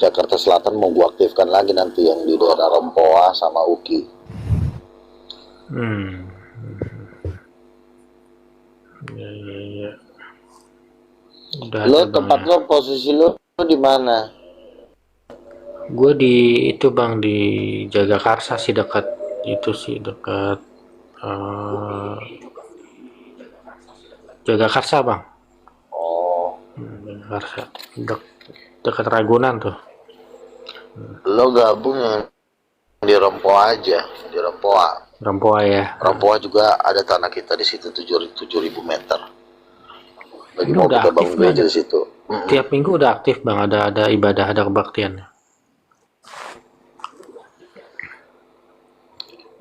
Jakarta Selatan mau gue aktifkan lagi nanti yang di daerah Rempoa sama UKI. Ya. Udah Lo ada, Bang, tempat ya. lo posisi lo di mana? Gue di itu Bang, di Jagakarsa sih, dekat itu sih, dekat Jagakarsa Bang. Oh, Jagakarsa dekat Ragunan tuh. lo gabung yang di Rempoa aja, di Rempoa. Rempoa ya. Rempoa juga ada tanah kita di situ 7.000 meter. Lagi Ini mau udah kita aktif bangun nggak? gereja di situ. Tiap minggu udah aktif Bang, ada ibadah, ada kebaktian.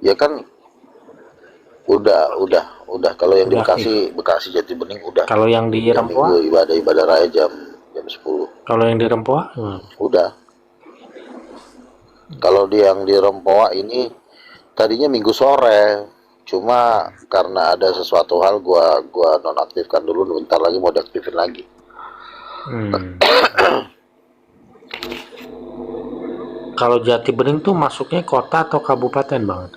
Ya kan udah kalau yang di Udah Bekasi Jatibening udah. Kalau yang di Jam Rempoa, minggu ibadah raya jam 10. kalau yang di Rempoa, Udah. Kalau yang di Rempoa ini tadinya minggu sore, cuma karena ada sesuatu hal gua nonaktifkan dulu, bentar lagi mau diaktifin lagi. Kalau Jatibening tuh masuknya kota atau kabupaten Bang?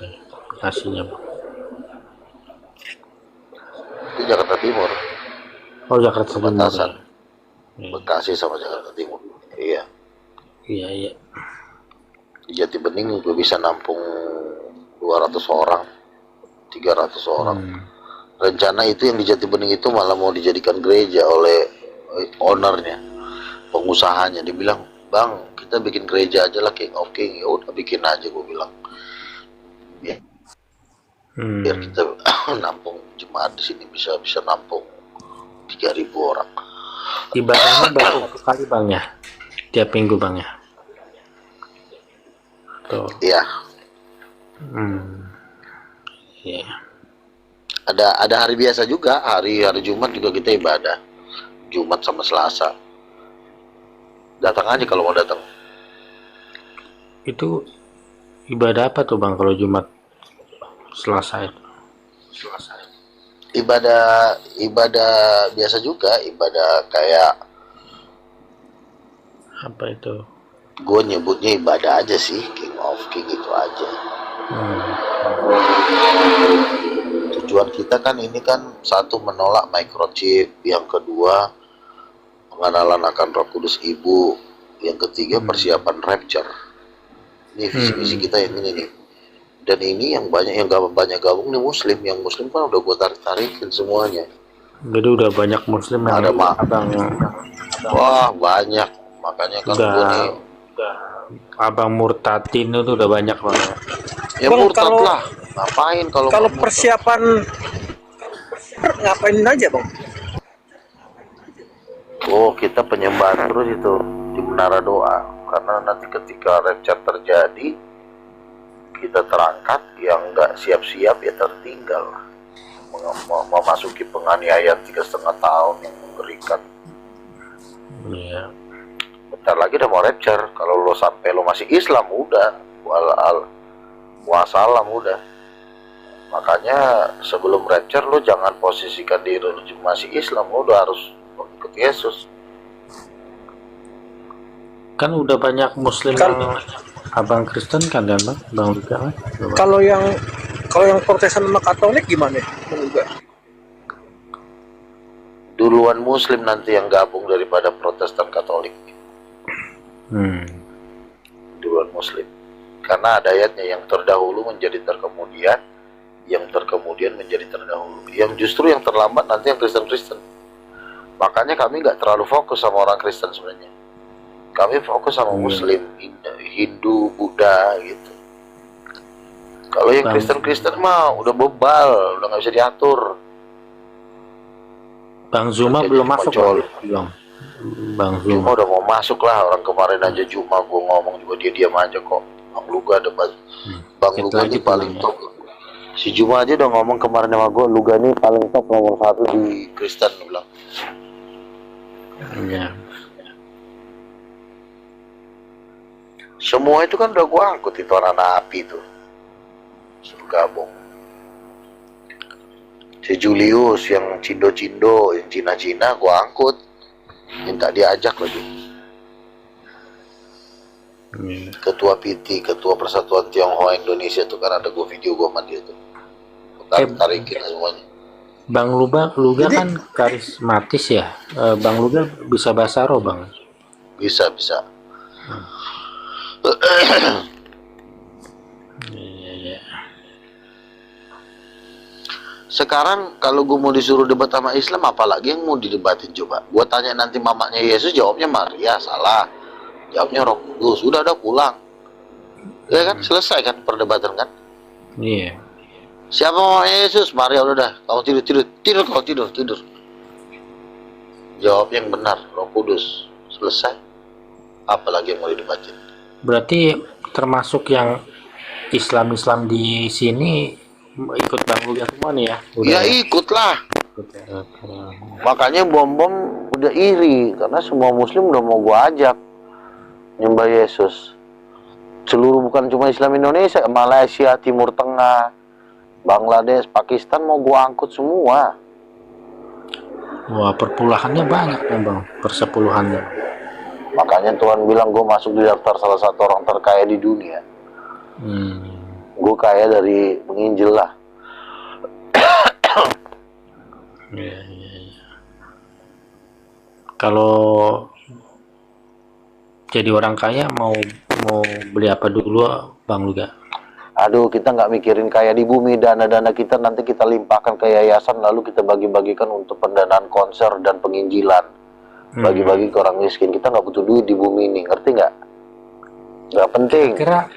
Bekasinya Bang. Itu Jakarta Timur, Oh, Jakarta Timur. perbatasan Ya. Bekasi sama Jakarta Timur. Iya. Iya. Di Jatibening gue bisa nampung 200 orang, 300 orang. Rencana itu yang di Jatibening itu malah mau dijadikan gereja oleh ownernya, pengusahanya. Dibilang, "Bang, kita bikin gereja aja lah, King of King." Ya udah bikin aja, gue bilang. Ya. Biar kita nampung jemaat di sini bisa nampung 3.000 orang. Ibadahnya berapa kali Bang ya? Tiap minggu Bang ya? Tuh. Iya. Iya. Ada hari biasa juga, hari Jumat juga kita ibadah. Jumat sama Selasa. Datang aja kalau mau datang. Itu ibadah apa tuh Bang kalau Jumat Selasa itu? Ibadah biasa juga, ibadah kayak Apa itu? gue nyebutnya ibadah aja sih, King of King itu aja. Tujuan kita kan ini kan, satu menolak microchip, yang kedua pengenalan akan Roh Kudus Ibu, yang ketiga persiapan rapture. Ini visi misi kita yang ini nih. Dan ini yang banyak yang banyak gabung nih Muslim. Yang Muslim kan udah gue tarik-tarikin semuanya. Jadi udah banyak Muslim yang Ada abang wah banyak. Makanya kan gue nih abang murtadin itu udah banyak banget. ya Bang, murtad kalau- lah. Ngapain kalau Kalau nggak murtad? persiapan ngapain aja bang? Oh, kita penyembahan terus itu di menara doa. Karena nanti ketika rapture terjadi, kita terangkat, yang nggak siap-siap ya tertinggal. Memasuki penganiayaan 3,5 tahun yang mengerikan. Iya. Bentar lagi udah mau rapture. Kalau lo sampai lo masih Islam, udah. Wassalam udah. Makanya sebelum rapture lo jangan posisikan diri lo masih Islam. Lo udah harus ikut Yesus. Kan udah banyak Muslim Kan- yang abang Kristen kan dan bang juga kan. Kalau yang Protestan sama Katolik gimana? Bang Uga? Duluan Muslim nanti yang gabung daripada Protestan Katolik. Duluan Muslim. Karena ada ayatnya yang terdahulu menjadi terkemudian, yang terkemudian menjadi terdahulu. Yang justru yang terlambat nanti yang Kristen-Kristen. Makanya kami nggak terlalu fokus sama orang Kristen sebenarnya. Kami fokus sama Muslim, Hindu, Buddha gitu. Kalau yang Bang. Kristen-Kristen mah udah bebal, udah nggak bisa diatur. Bang Zuma Jadi belum masuk muncul. belum. Bang Juma Zuma. udah mau masuk lah, orang kemarin aja Juma gue ngomong juga dia diam aja kok. Bang Luga debat, Bang Kita Luga aja ini paling pulang, top. Si Juma aja udah ngomong kemarin sama gue, Luga ini paling top nomor 1 di Kristen, dia bilang. Iya. Semua itu kan udah gue angkut itu anak-anak api tuh, suruh gabung. Si Julius yang Cindo-Cindo, yang Cina-Cina gue angkut, minta diajak lagi. Iya. Ketua PT, Ketua Persatuan Tionghoa Indonesia tuh kan ada gue video gue sama dia tuh. Tarikin semuanya. Bang Luga kan karismatis ya. Bang Luga bisa bahasa Arab bang. Bisa. Iya. Sekarang kalau gue mau disuruh debat sama Islam, apalagi yang mau didebatin coba? Gue tanya nanti mamanya Yesus, jawabnya Maria, salah. Jawabnya Roh Kudus, udah pulang. Ya kan, selesai kan perdebatan kan? Iya. Siapa mamanya Yesus? Maria, udah. Kamu tidur, kau tidur. Jawab yang benar, Roh Kudus. Selesai. Apalagi yang mau didebatin? Berarti termasuk yang Islam di sini ikut Bang Luga semua nih ya? Ya ikutlah. Makanya bom-bom udah iri karena semua Muslim udah mau gua ajak nyembah Yesus. Seluruh bukan cuma Islam Indonesia, Malaysia, Timur Tengah, Bangladesh, Pakistan mau gua angkut semua. Wah, perpuluhannya banyak ya bang, persepuluhannya. Makanya Tuhan bilang gue masuk di daftar salah satu orang terkaya di dunia. Gue kaya dari menginjil lah. Iya. Kalau jadi orang kaya mau beli apa dulu Bang Luga? Aduh, kita nggak mikirin kaya di bumi, dana-dana kita nanti kita limpahkan ke yayasan, lalu kita bagi-bagikan untuk pendanaan konser dan penginjilan. Bagi-bagi ke orang miskin. Kita nggak butuh duit di bumi ini, ngerti nggak? Nggak penting. Kira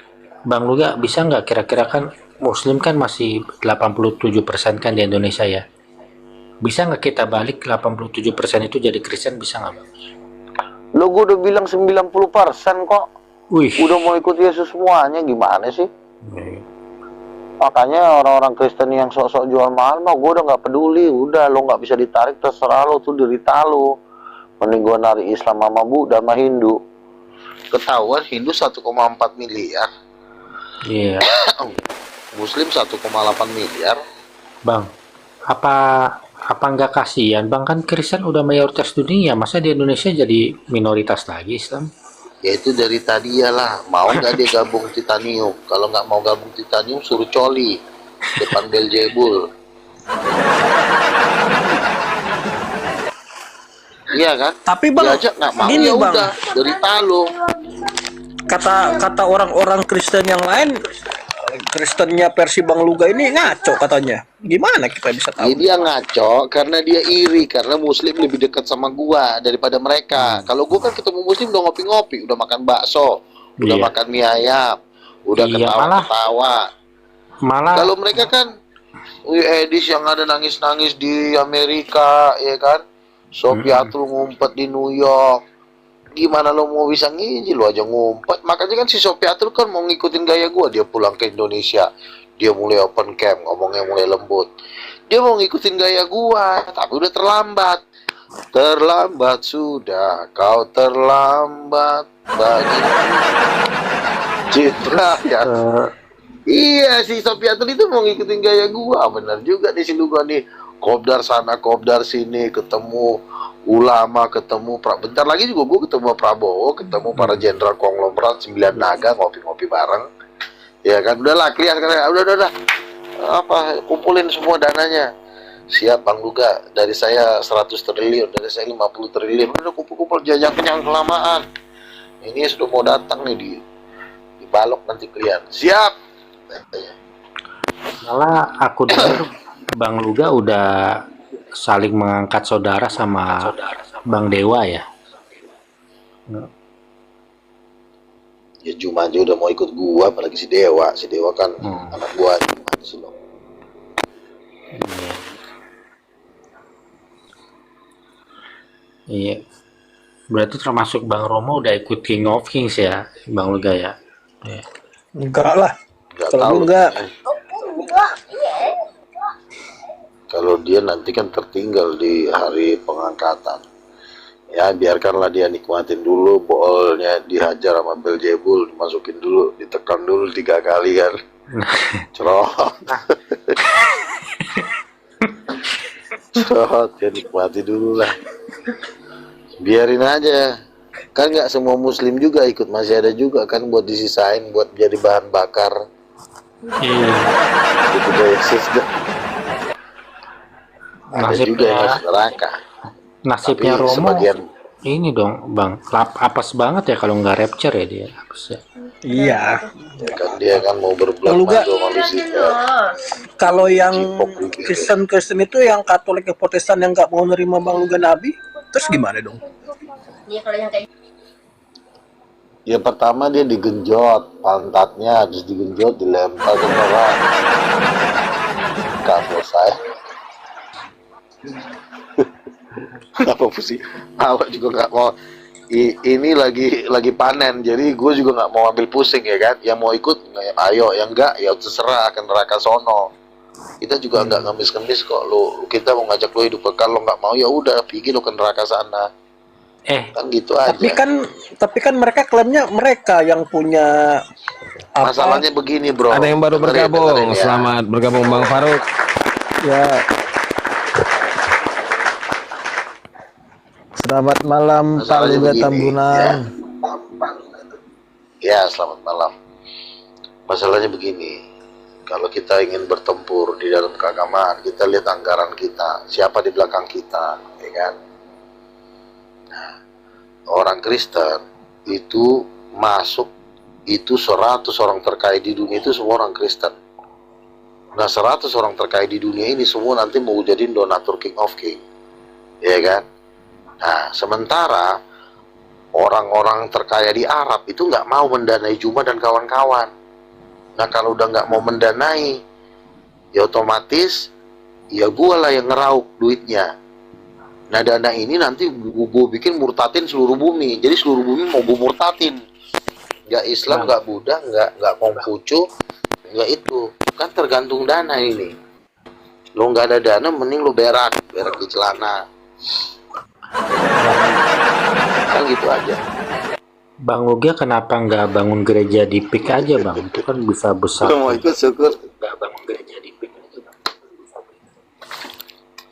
Bang Luga bisa nggak kira-kira kan Muslim kan masih 87% kan di Indonesia ya? Bisa nggak kita balik 87% itu jadi Kristen, bisa nggak Bang? Lo gue udah bilang 90% kok. Wih. Udah mau ikut Yesus semuanya, gimana sih? Makanya orang-orang Kristen yang sok-sok jual mahal mah gue udah nggak peduli. Udah lo nggak bisa ditarik, terserah lo, tuh derita lo. Mending gue narik Islam sama Buddha sama Hindu. Ketahuan Hindu 1,4 miliar. Iya. Muslim 1,8 miliar. Bang, apa nggak kasihan Bang, kan Kristen udah mayoritas dunia, masa di Indonesia jadi minoritas lagi Islam? Ya itu dari tadi ya lah, mau nggak dia gabung Titanium? Kalau nggak mau gabung Titanium suruh coli depan Beelzebul. Iya kan? Tapi Bang, diajak nggak mau, gini, ya Bang. udah dari talo. Kata orang-orang Kristen yang lain, Kristennya versi Bang Luga ini ngaco katanya. Gimana kita bisa tahu? Dia ngaco karena dia iri karena Muslim lebih dekat sama gua daripada mereka. Kalau gua kan ketemu Muslim udah ngopi-ngopi, udah makan bakso, udah Iya. makan mie ayam, udah Iya, ketawa-ketawa. Malah Kalau mereka kan Edis yang ada nangis-nangis di Amerika, ya kan? Sopiatul ngumpet di New York. Gimana lo mau bisa ngiji, lo aja ngumpet. Makanya kan si Sopiatul kan mau ngikutin gaya gua. Dia pulang ke Indonesia, dia mulai open camp, ngomongnya mulai lembut. Dia mau ngikutin gaya gua, tapi udah terlambat. Terlambat sudah, kau terlambat bagi citra ya. Iya, si Sopiatul itu mau ngikutin gaya gua. Bener juga nih si Luga nih. Kopdar sana, kopdar sini, ketemu ulama, ketemu bentar lagi juga gua ketemu Prabowo, ketemu para jenderal konglomerat 9 naga ngopi-ngopi bareng. Ya kan, udahlah clear kan. Udah. Apa kumpulin semua dananya. Siap Bang Luga, dari saya 100 triliun, dari saya 50 triliun. Udah kumpul-kumpul jajak kenyang kelamaan. Ini sudah mau datang nih di balok nanti klien. Siap. Malah aku dengar Bang Luga udah saling mengangkat saudara sama Bang Dewa ya. Ya Juma aja udah mau ikut gua, apalagi si Dewa. Si Dewa kan anak gua. Gimana sih lo? Iya. Berarti termasuk Bang Romo udah ikut King of Kings ya, Bang Luga ya. Iya. Enggak lah. Nggak Kalau tahu. enggak, Kalau dia nanti kan tertinggal di hari pengangkatan. Ya biarkanlah dia nikmatin dulu, bolnya dihajar sama Beelzebul, dimasukin dulu, ditekan dulu 3 kali kan. Cerot. Cerot, ya nikmati dulu lah. Biarin aja. Kan nggak semua Muslim juga ikut, masih ada juga kan buat disisain, buat jadi bahan bakar. Iya. Itu Yesus dah. Ada juga yang masuk neraka. Nasibnya Tapi Romo sebagian ini dong Bang, apes banget ya kalau nggak rapture ya dia. Apes ya. iya. kan dia kan mau berbulan Kalau enggak, madu sama Lucifer. Kalau yang Cipok gitu. Kristen itu yang Katolik ke Protestan yang nggak mau nerima Bang Luga Nabi, terus gimana dong? Ya pertama dia digenjot pantatnya, habis digenjot dilempar ke bawah. Nggak selesai. Apa sih? Awak juga nggak mau. Ini lagi panen, jadi gue juga nggak mau ambil pusing ya kan. Yang mau ikut, ayo. Yang enggak, ya terserah akan neraka sono. Kita juga nggak ngemis-ngemis kok. Lo kita mau ngajak lo hidup kekal, lo nggak mau ya udah, pergi lo ke neraka sana. Kan gitu aja. Tapi kan mereka klaimnya mereka yang punya apa? Masalahnya begini bro. Ada yang baru bergabung. Dengerin ya. Selamat bergabung Bang Faruk. Ya. Selamat malam Pak Masalahnya Luga begini, Tambunan. Ya, selamat malam. Masalahnya begini, kalau kita ingin bertempur di dalam keagamaan, kita lihat anggaran kita, siapa di belakang kita, ya kan? Nah, orang Kristen itu masuk, itu 100 orang terkaya di dunia itu semua orang Kristen. Nah, 100 orang terkaya di dunia ini semua nanti mau jadi donatur King of King, ya kan? Nah, sementara orang-orang terkaya di Arab itu nggak mau mendanai Juma dan kawan-kawan. Nah, kalau udah nggak mau mendanai, ya otomatis ya gue lah yang ngeraup duitnya. Nah, dana ini nanti gue bikin murtatin seluruh bumi. Jadi seluruh bumi mau gue murtatin. Nggak Islam, nggak Buddha, nggak Konghucu, nggak itu. Kan tergantung dana ini. Lo nggak ada dana, mending lo berak di celana. Kan gitu aja. Bang Luga kenapa nggak bangun gereja di PIK aja Bang? Itu kan bisa besar. Lo mau ikut syukur. Nggak bangun gereja di PIK aja Bang.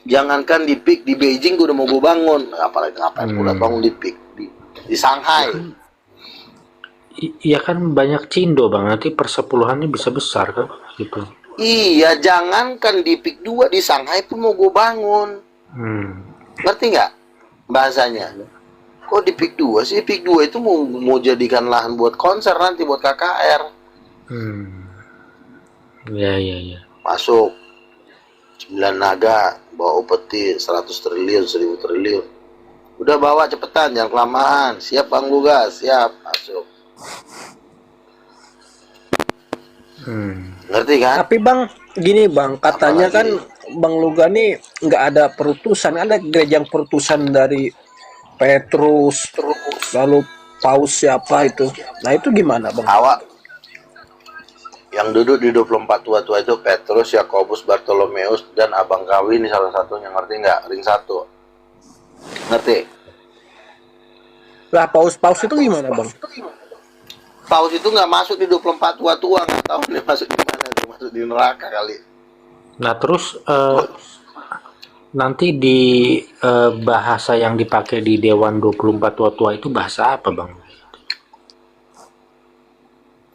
Jangankan di PIK, di Beijing gue udah mau gue bangun. Apalagi ngapain gue udah bangun di PIK di Shanghai. Iya kan banyak cindo Bang, nanti persepuluhannya bisa besar kan gitu. Iya, jangankan di PIK 2 di Shanghai pun mau gue bangun. Ngerti nggak bahasanya? Kok di PIK 2 sih? PIK 2 itu mau jadikan lahan buat konser nanti, buat KKR. Iya, iya, iya. Masuk 9 naga, bawa upeti 100 triliun, 1000 triliun. Udah bawa cepetan, jangan kelamaan. Siap Bang Luga, siap. Masuk. Ngerti kan? Tapi Bang, gini Bang, katanya kan Bang Luga nih nggak ada perutusan, ada gereja yang perutusan dari Petrus, lalu Paus siapa itu. Nah itu gimana Bang? Awak yang duduk di 24 tua-tua itu Petrus, Yakobus, Bartolomeus, dan Abang Kawin salah satunya, ngerti nggak? Ring 1. Ngerti? Lah Paus itu gimana Bang? Paus itu nggak masuk di 24 tua-tua, nggak tahu dia masuk di mana, dia masuk di neraka kali. Nah terus nanti di bahasa yang dipakai di Dewan 24 tua-tua itu bahasa apa Bang?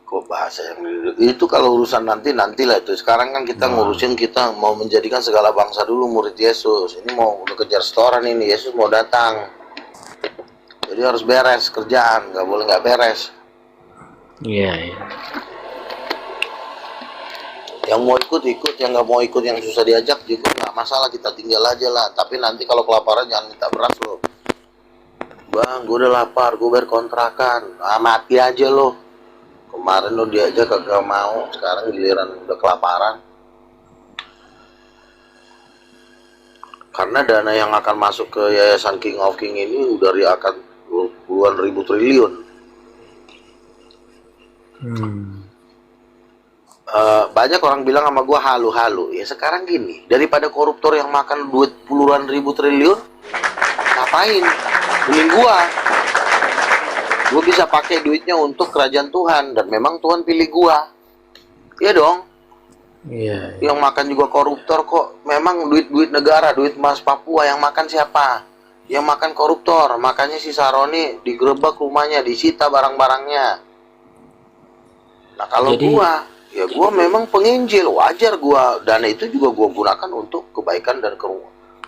Kok bahasa yang itu kalau urusan nantilah itu. Sekarang kan kita ngurusin, kita mau menjadikan segala bangsa dulu murid Yesus. Ini mau udah kejar setoran ini, Yesus mau datang. Jadi harus beres kerjaan, nggak boleh nggak beres. Iya, iya. Yang mau ikut, yang nggak mau ikut, yang susah diajak juga nggak masalah, kita tinggal aja lah. Tapi nanti kalau kelaparan jangan minta beras loh. Bang, gue udah lapar, gue bayar kontrakan. Ah, mati aja loh. Kemarin lo diajak kagak mau, sekarang giliran udah kelaparan. Karena dana yang akan masuk ke Yayasan King of King ini udah akan puluhan ribu triliun. Banyak orang bilang sama gua halu-halu. Ya sekarang gini, daripada koruptor yang makan duit puluhan ribu triliun, ngapain? Mending gua bisa pakai duitnya untuk kerajaan Tuhan, dan memang Tuhan pilih gua. Iya dong. Iya. Yang makan juga koruptor kok. Memang duit negara, duit Mas Papua yang makan siapa? Yang makan koruptor. Makanya si Saroni digerebek rumahnya, disita barang-barangnya. Nah kalau gua memang penginjil, wajar gua dana itu juga gua gunakan untuk kebaikan dan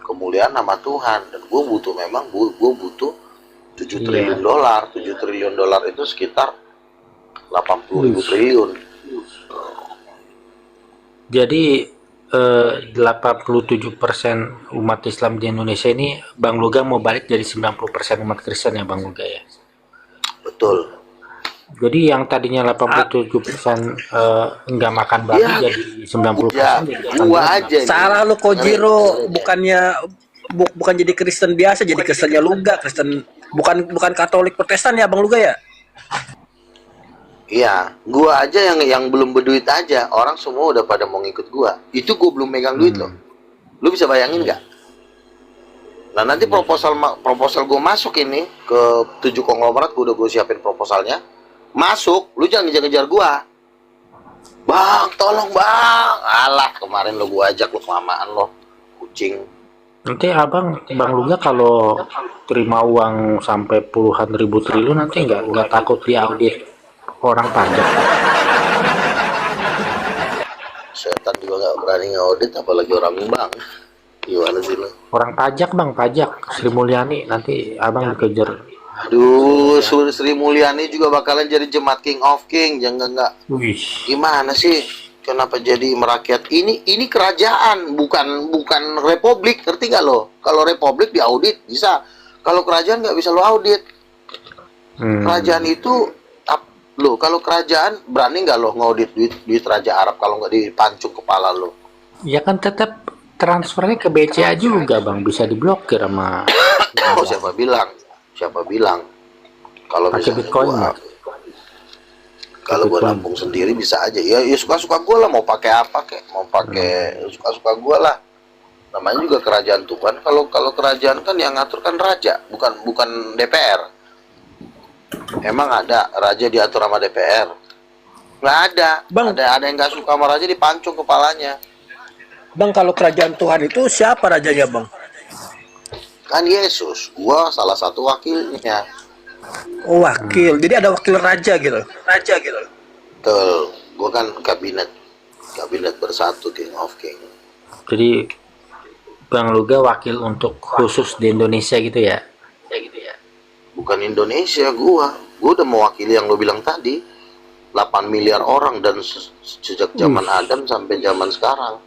kemuliaan nama Tuhan. Dan gua butuh, memang gua butuh 7 triliun dolar. 7 triliun dolar itu sekitar 80.000 triliun. Jadi 87% umat Islam di Indonesia ini Bang Luga mau balik jadi 90% umat Kristen ya Bang Luga ya? Betul. Jadi yang tadinya 87% nggak makan babi jadi 90%. Gua aja. Salah lu Kojiro, bukan jadi Kristen biasa, jadi Kristennya Luga, Kristen bukan Katolik Protestan ya Bang Luga ya? Iya, gua aja yang belum berduit aja, orang semua udah pada mau ngikut gua. Itu gua belum megang duit loh. Lu bisa bayangin nggak? Nah nanti proposal gua masuk ini ke 7 konglomerat, gua udah siapin proposalnya. Masuk, lu jangan ngejar-ngejar gua. Bang, tolong bang. Alah, kemarin lo gua ajak, lu kelamaan lo, kucing. Nanti Bang Luga kalau terima uang sampai puluhan ribu triliun nanti nggak takut diaudit orang pajak? Setan juga nggak berani ngaudit, apalagi orang bank. Gimana sih lo? Orang pajak Bang, pajak Sri Mulyani nanti Abang dikejar. Aduh, Sri Mulyani juga bakalan jadi jemaat King of King, jangan nggak? Gimana sih? Kenapa jadi merakyat? Ini kerajaan, bukan republik, ngerti nggak lo? Kalau republik diaudit bisa, kalau kerajaan nggak bisa lo audit. Kerajaan itu lo, kalau kerajaan berani nggak lo ngaudit duit Raja Arab kalau nggak dipancung kepala lo? Ya kan tetap transfernya ke BCA juga Bang, bisa diblokir sama. Oh, siapa bilang? Kalau misalnya Bitcoin, kalau gue nampung sendiri bisa aja. Ya suka-suka gue lah, mau pakai apa kek, mau pakai suka-suka gue lah. Namanya juga kerajaan Tuhan. Kalau kerajaan kan yang ngatur kan raja, bukan DPR. Emang ada raja diatur sama DPR? Nggak ada. Bang, ada yang nggak suka sama raja dipancung kepalanya. Bang, kalau kerajaan Tuhan itu siapa rajanya Bang? Kan Yesus, gua salah satu wakilnya. Oh, wakil. Jadi ada wakil raja gitu. Betul. Gua kan kabinet bersatu King of King. Jadi Bang Luga wakil untuk khusus di Indonesia gitu ya? Bukan Indonesia, gua udah mewakili yang lo bilang tadi. 8 miliar orang dan sejak zaman Adam sampai zaman sekarang.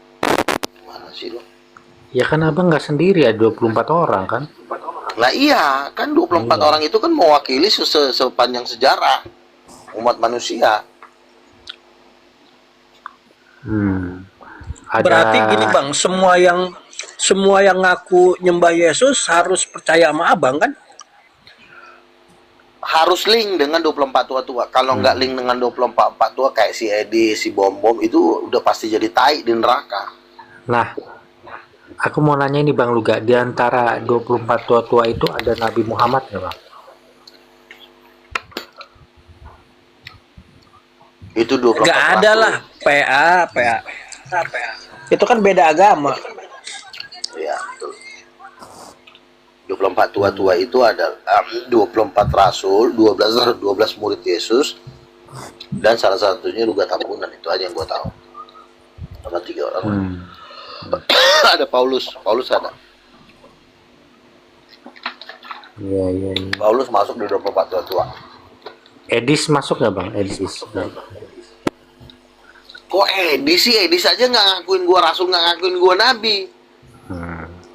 Mana sih lo? Ya kan abang nggak sendiri ya, 24 orang kan? Nah iya, kan 24 orang itu kan mewakili sepanjang sejarah umat manusia. Berarti gini bang, semua yang ngaku nyembah Yesus harus percaya sama abang kan? Harus link dengan 24 tua-tua. Kalau nggak link dengan 24 tua kayak si Edi, si Bom-Bom itu udah pasti jadi tai di neraka. Nah, aku mau nanya ini Bang Luga, di antara 24 tua-tua itu ada Nabi Muhammad nggak Bang? Itu 24 Nggak ada lah, PA. Itu kan beda agama. Ya, betul. 24 tua-tua itu ada 24 rasul, 12 murid Yesus, dan salah satunya Luga Tambunan. Itu aja yang gue tahu. Sama 3 orang. Ada Paulus ada. Iya. Paulus masuk di 24 tua-tua. Edis masuk nggak Bang? Edis. Kok Edis sih? Edis aja nggak ngakuin gua rasul, nggak ngakuin gua nabi.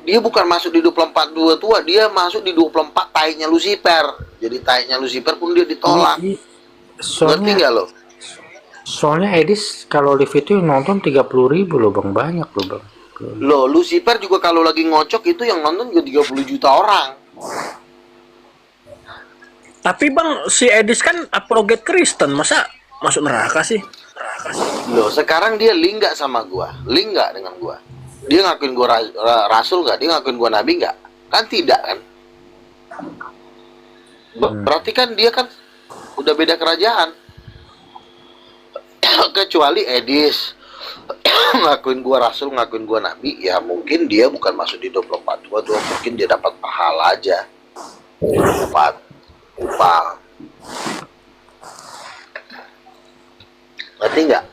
Dia bukan masuk di 24 tua, dia masuk di 24 tainya Lucifer. Jadi tainya Lucifer pun dia ditolak. Ngerti nggak lo? Soalnya Edis kalau live itu nonton 30.000 loh Bang, banyak loh Bang. Loh, Lucifer juga kalau lagi ngocok itu yang nonton juga 30 juta orang. Tapi bang, si Edis kan apologet Kristen, masa masuk neraka sih? Loh, sekarang dia link nggak sama gua? Link nggak dengan gua? Dia ngakuin gua rasul nggak? Dia ngakuin gua nabi nggak? Kan tidak kan? Berarti kan dia kan udah beda kerajaan. Kecuali Edis ngakuin gua rasul, ngakuin gua nabi, ya mungkin dia bukan masuk di 24 tua, mungkin dia dapat pahala aja. Dapat upah. Ngerti nggak?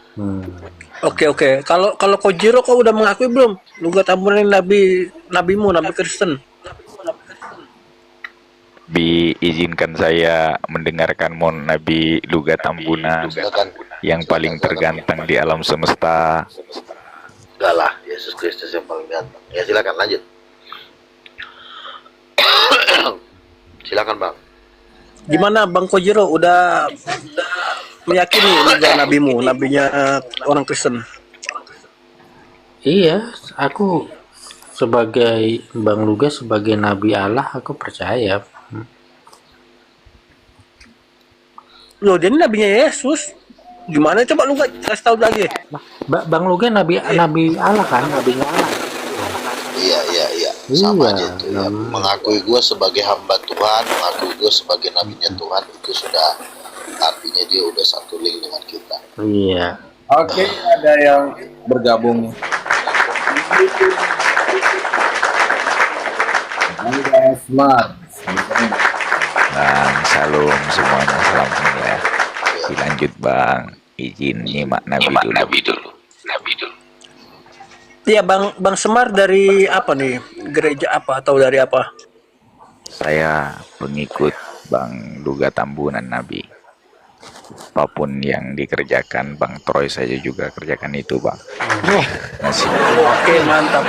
Oke. Kalau Kojiro kau udah mengakui belum? Luga Tambunan nabimu, nabi Kristen. Diizinkan saya mendengarkan mon Nabi Luga Tambunan yang paling terganteng di alam semesta. Enggak lah, Yesus Kristus yang paling ganteng. Ya silakan lanjut. Silakan Bang. Gimana Bang Kojiro, udah meyakini Luga nabimu, nabinya orang Kristen? Iya, aku sebagai Bang Luga sebagai Nabi Allah aku percaya. Loh, dia ini nabinya Yesus. Gimana coba lu kasih tahu lagi? Bang Luga Nabi Allah kan, nabinya Allah. Iya. Sama aja itu ya. Mengakui gue sebagai hamba Tuhan, mengakui gue sebagai nabinya Tuhan, itu sudah artinya dia udah satu link dengan kita. Iya. Oke, ada yang bergabung. Smart. Bang, salam semuanya, salam ya. Dilanjut Bang, izin nyimak Nabi dulu. Iya Bang Semar dari apa nih? Gereja apa atau dari apa? Saya pengikut Bang Luga Tambunan Nabi. Apapun yang dikerjakan Bang Troy saja juga kerjakan itu Bang. Oke, mantap.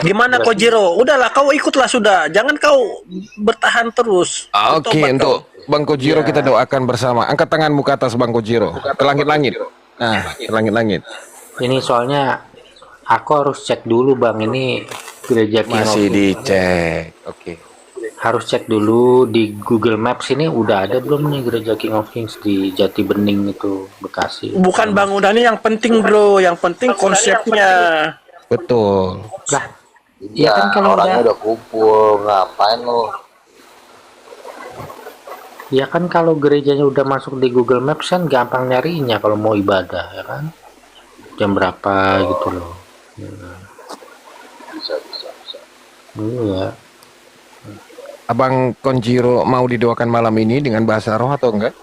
Gimana Kojiro? Udahlah kau ikutlah sudah. Jangan kau bertahan terus. Oke, untuk Bang Kojiro kita doakan bersama. Angkat tanganmu ke atas Bang Kojiro. Ke langit-langit. Nah, ke langit-langit. Ini soalnya aku harus cek dulu Bang, ini gereja King Masih of dicek. Oke. Harus cek dulu di Google Maps ini udah ada belum nih gereja King of Kings di Jati Bening itu, Bekasi. Bukan bangunannya yang penting bro, yang penting konsepnya. Betul. Lah, iya kan kalau orangnya udah kumpul, ngapain lo? Ya kan kalau gerejanya udah masuk di Google Maps kan gampang nyarinya kalau mau ibadah ya kan. Jam berapa gitu loh. Bisa. Iya. Abang Konjiro mau didoakan malam ini dengan bahasa roh atau enggak?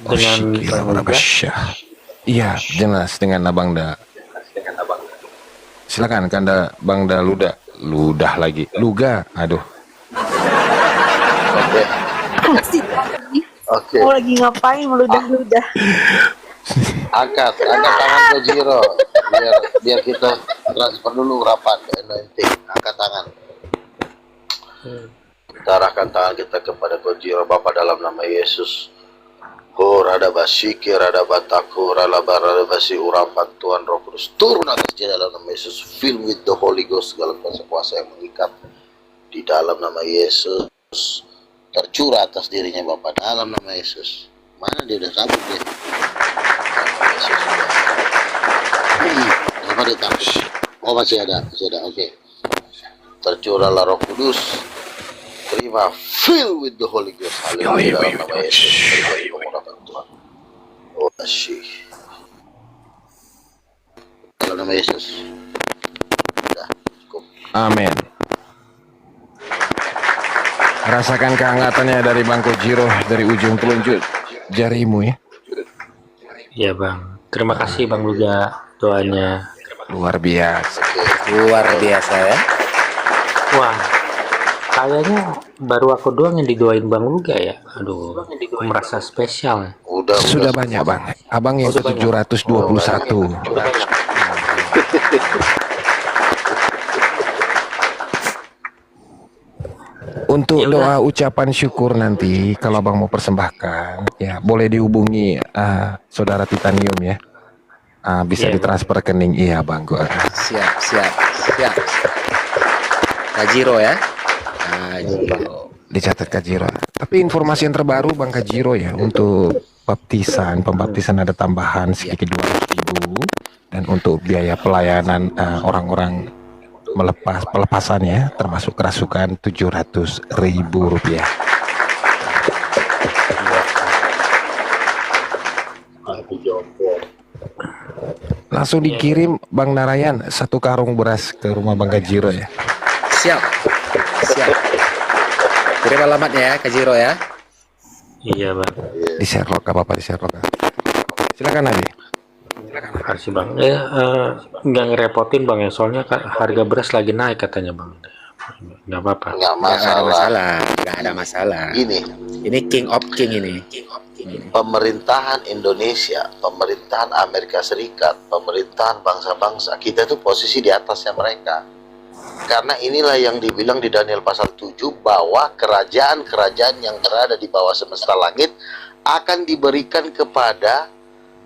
Dengan Iya, jelas dengan Abang Da. Silakan Kanda Bang Da Ludah lagi. Luga. Aduh. Oke. Oh, lagi ngapain meludah-ludah? Angkat tangan ke Jiro. Biar kita transfer dulu rapat ke anointing. Angkat tangan. Kita arahkan tangan kita kepada Kojiro Bapa dalam nama Yesus. Rada basiki, rada bataku, rada basi urampan Tuhan Roh Kudus turun atas dia dalam nama Yesus. Fill with the Holy Ghost, segala kuasa yang mengikat di dalam nama Yesus tercurah atas dirinya Bapak dalam nama Yesus. Mana dia udah kabur dia? Yesus. Kenapa dia takut? Oh masih ada. Oke. Tercurahlah Roh Kudus. Terima fill with the Holy Ghost. Haleluya dalam nama Yesus. Tuhan. Oh asyik. Dalam nama Yesus. Sudah cukup. Amin. Rasakan kehangatannya dari Bang Kojiro, dari ujung telunjuk jarimu ya. Iya Bang. Terima kasih Bang Luga doanya. Luar biasa. Luar biasa ya. Wah, kayaknya baru aku doang yang didoain Bang Luga ya. Aduh, aku merasa spesial. Sudah banyak Bang. Abang yang ke-721. Untuk doa ucapan syukur nanti kalau Abang mau persembahkan ya boleh dihubungi saudara Titanium ya. Bisa ditransfer rekening iya Bang gua. Siap. Kajiro ya. Kajiro. Dicatat Kajiro. Tapi informasi yang terbaru Bang Kajiro ya untuk pembaptisan ada tambahan sedikit 200.000 dan untuk biaya pelayanan orang-orang pelepasannya termasuk kerasukan 700.000 rupiah. Langsung dikirim Bang Narayan 1 karung beras ke rumah Bang Kajiro ya. Siap. Kirim alamatnya ya Kajiro ya. Iya Bang. Di share log apa-apa di share log. Silakan Nabi. Makasih Bang. Nggak ngerepotin Bang ya, soalnya harga beras lagi naik katanya Bang. Nggak apa-apa. Nggak ada masalah. Ini King of King ini. Pemerintahan Indonesia, pemerintahan Amerika Serikat, pemerintahan bangsa-bangsa, kita itu posisi di atasnya mereka. Karena inilah yang dibilang di Daniel pasal 7 bahwa kerajaan-kerajaan yang berada di bawah semesta langit akan diberikan kepada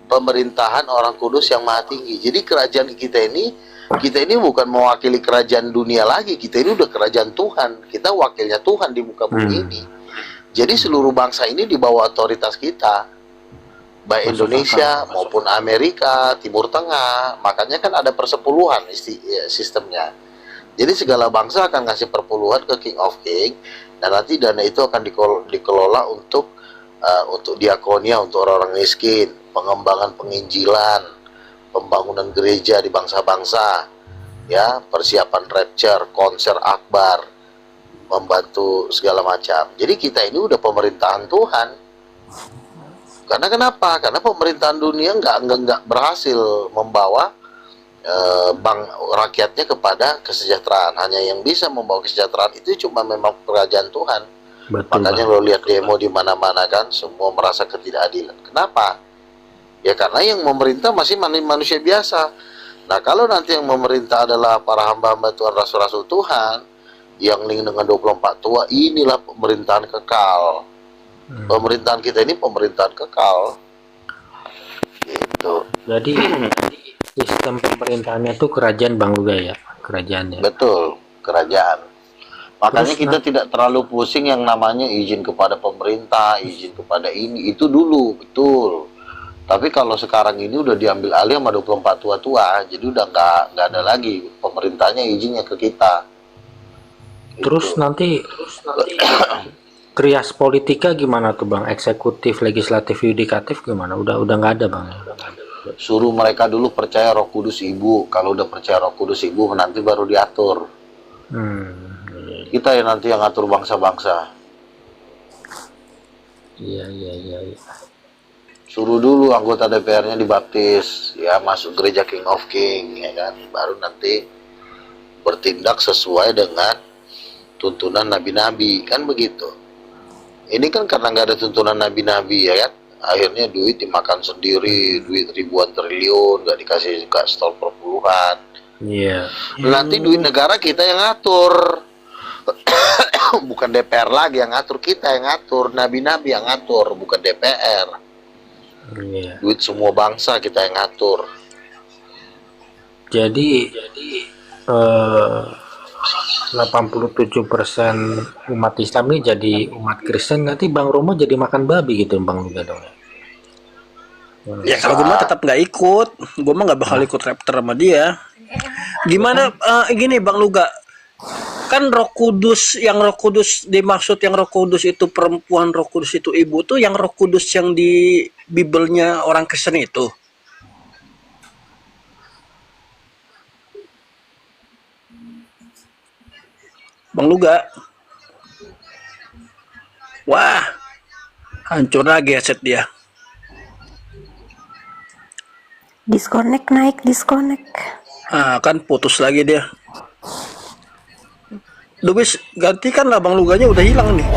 pemerintahan orang kudus yang maha tinggi. Jadi kerajaan kita ini bukan mewakili kerajaan dunia lagi, kita ini udah kerajaan Tuhan, kita wakilnya Tuhan di muka bumi ini. Jadi seluruh bangsa ini di bawah otoritas kita, baik Indonesia maupun Amerika, Timur Tengah. Makanya kan ada persepuluhan sistemnya. Jadi segala bangsa akan ngasih perpuluhan ke King of King, dan nanti dana itu akan dikelola untuk diakonia, untuk orang-orang miskin, pengembangan penginjilan, pembangunan gereja di bangsa-bangsa, ya, persiapan rapture, konser akbar, membantu segala macam. Jadi kita ini udah pemerintahan Tuhan. Karena kenapa? Karena pemerintahan dunia nggak berhasil membawa rakyatnya kepada kesejahteraan. Hanya yang bisa membawa kesejahteraan itu cuma memang kerajaan Tuhan. Betul, makanya lo lihat demo di mana-mana kan, semua merasa ketidakadilan. Kenapa? Ya karena yang memerintah masih manusia biasa. Nah kalau nanti yang memerintah adalah para hamba-hamba Tuhan, rasul-rasul Tuhan, yang dengan 24 tua, inilah pemerintahan kekal. Pemerintahan kita ini pemerintahan kekal. Gitu. Jadi sistem pemerintahannya itu kerajaan Bang Luga ya, kerajaannya. Betul, kerajaan. Makanya kita tidak terlalu pusing yang namanya izin kepada pemerintah, izin kepada ini, itu dulu, betul. Tapi kalau sekarang ini udah diambil alih sama 24 tua-tua, jadi udah nggak ada lagi pemerintahnya izinnya ke kita. Terus nanti trias politika gimana tuh Bang? Eksekutif, legislatif, yudikatif gimana? Udah nggak ada Bang? Suruh mereka dulu percaya Roh Kudus Ibu. Kalau udah percaya Roh Kudus Ibu, nanti baru diatur. Kita ya nanti yang ngatur bangsa-bangsa. Iya. Suruh dulu anggota DPR-nya dibaptis, ya masuk gereja King of King, ya kan. Baru nanti bertindak sesuai dengan tuntunan nabi-nabi, kan begitu. Ini kan karena nggak ada tuntunan nabi-nabi ya kan. Akhirnya duit dimakan sendiri, duit ribuan triliun, nggak dikasih ke stol perpuluhan. Iya. Nanti duit negara kita yang ngatur. Bukan DPR lagi yang ngatur, kita yang ngatur, nabi-nabi yang ngatur, bukan DPR. Iya. Duit semua bangsa kita yang ngatur. Jadi 87% umat Islam ini jadi umat Kristen, nanti Bang Romo jadi makan babi gitu Bang Luga dong. Ya kalau gue mah tetap nggak ikut, gue mah nggak bakal ikut raptor sama dia. Gimana gini Bang Luga, kan Roh Kudus dimaksud yang Roh Kudus itu perempuan, Roh Kudus itu ibu tuh, yang Roh Kudus yang di Bibelnya orang Kristen itu. Bang Luga, wah, hancur lagi aset dia. Disconnect, naik disconnect. Kan putus lagi dia. Dubis gantikan lah Bang Luganya, udah hilang nih.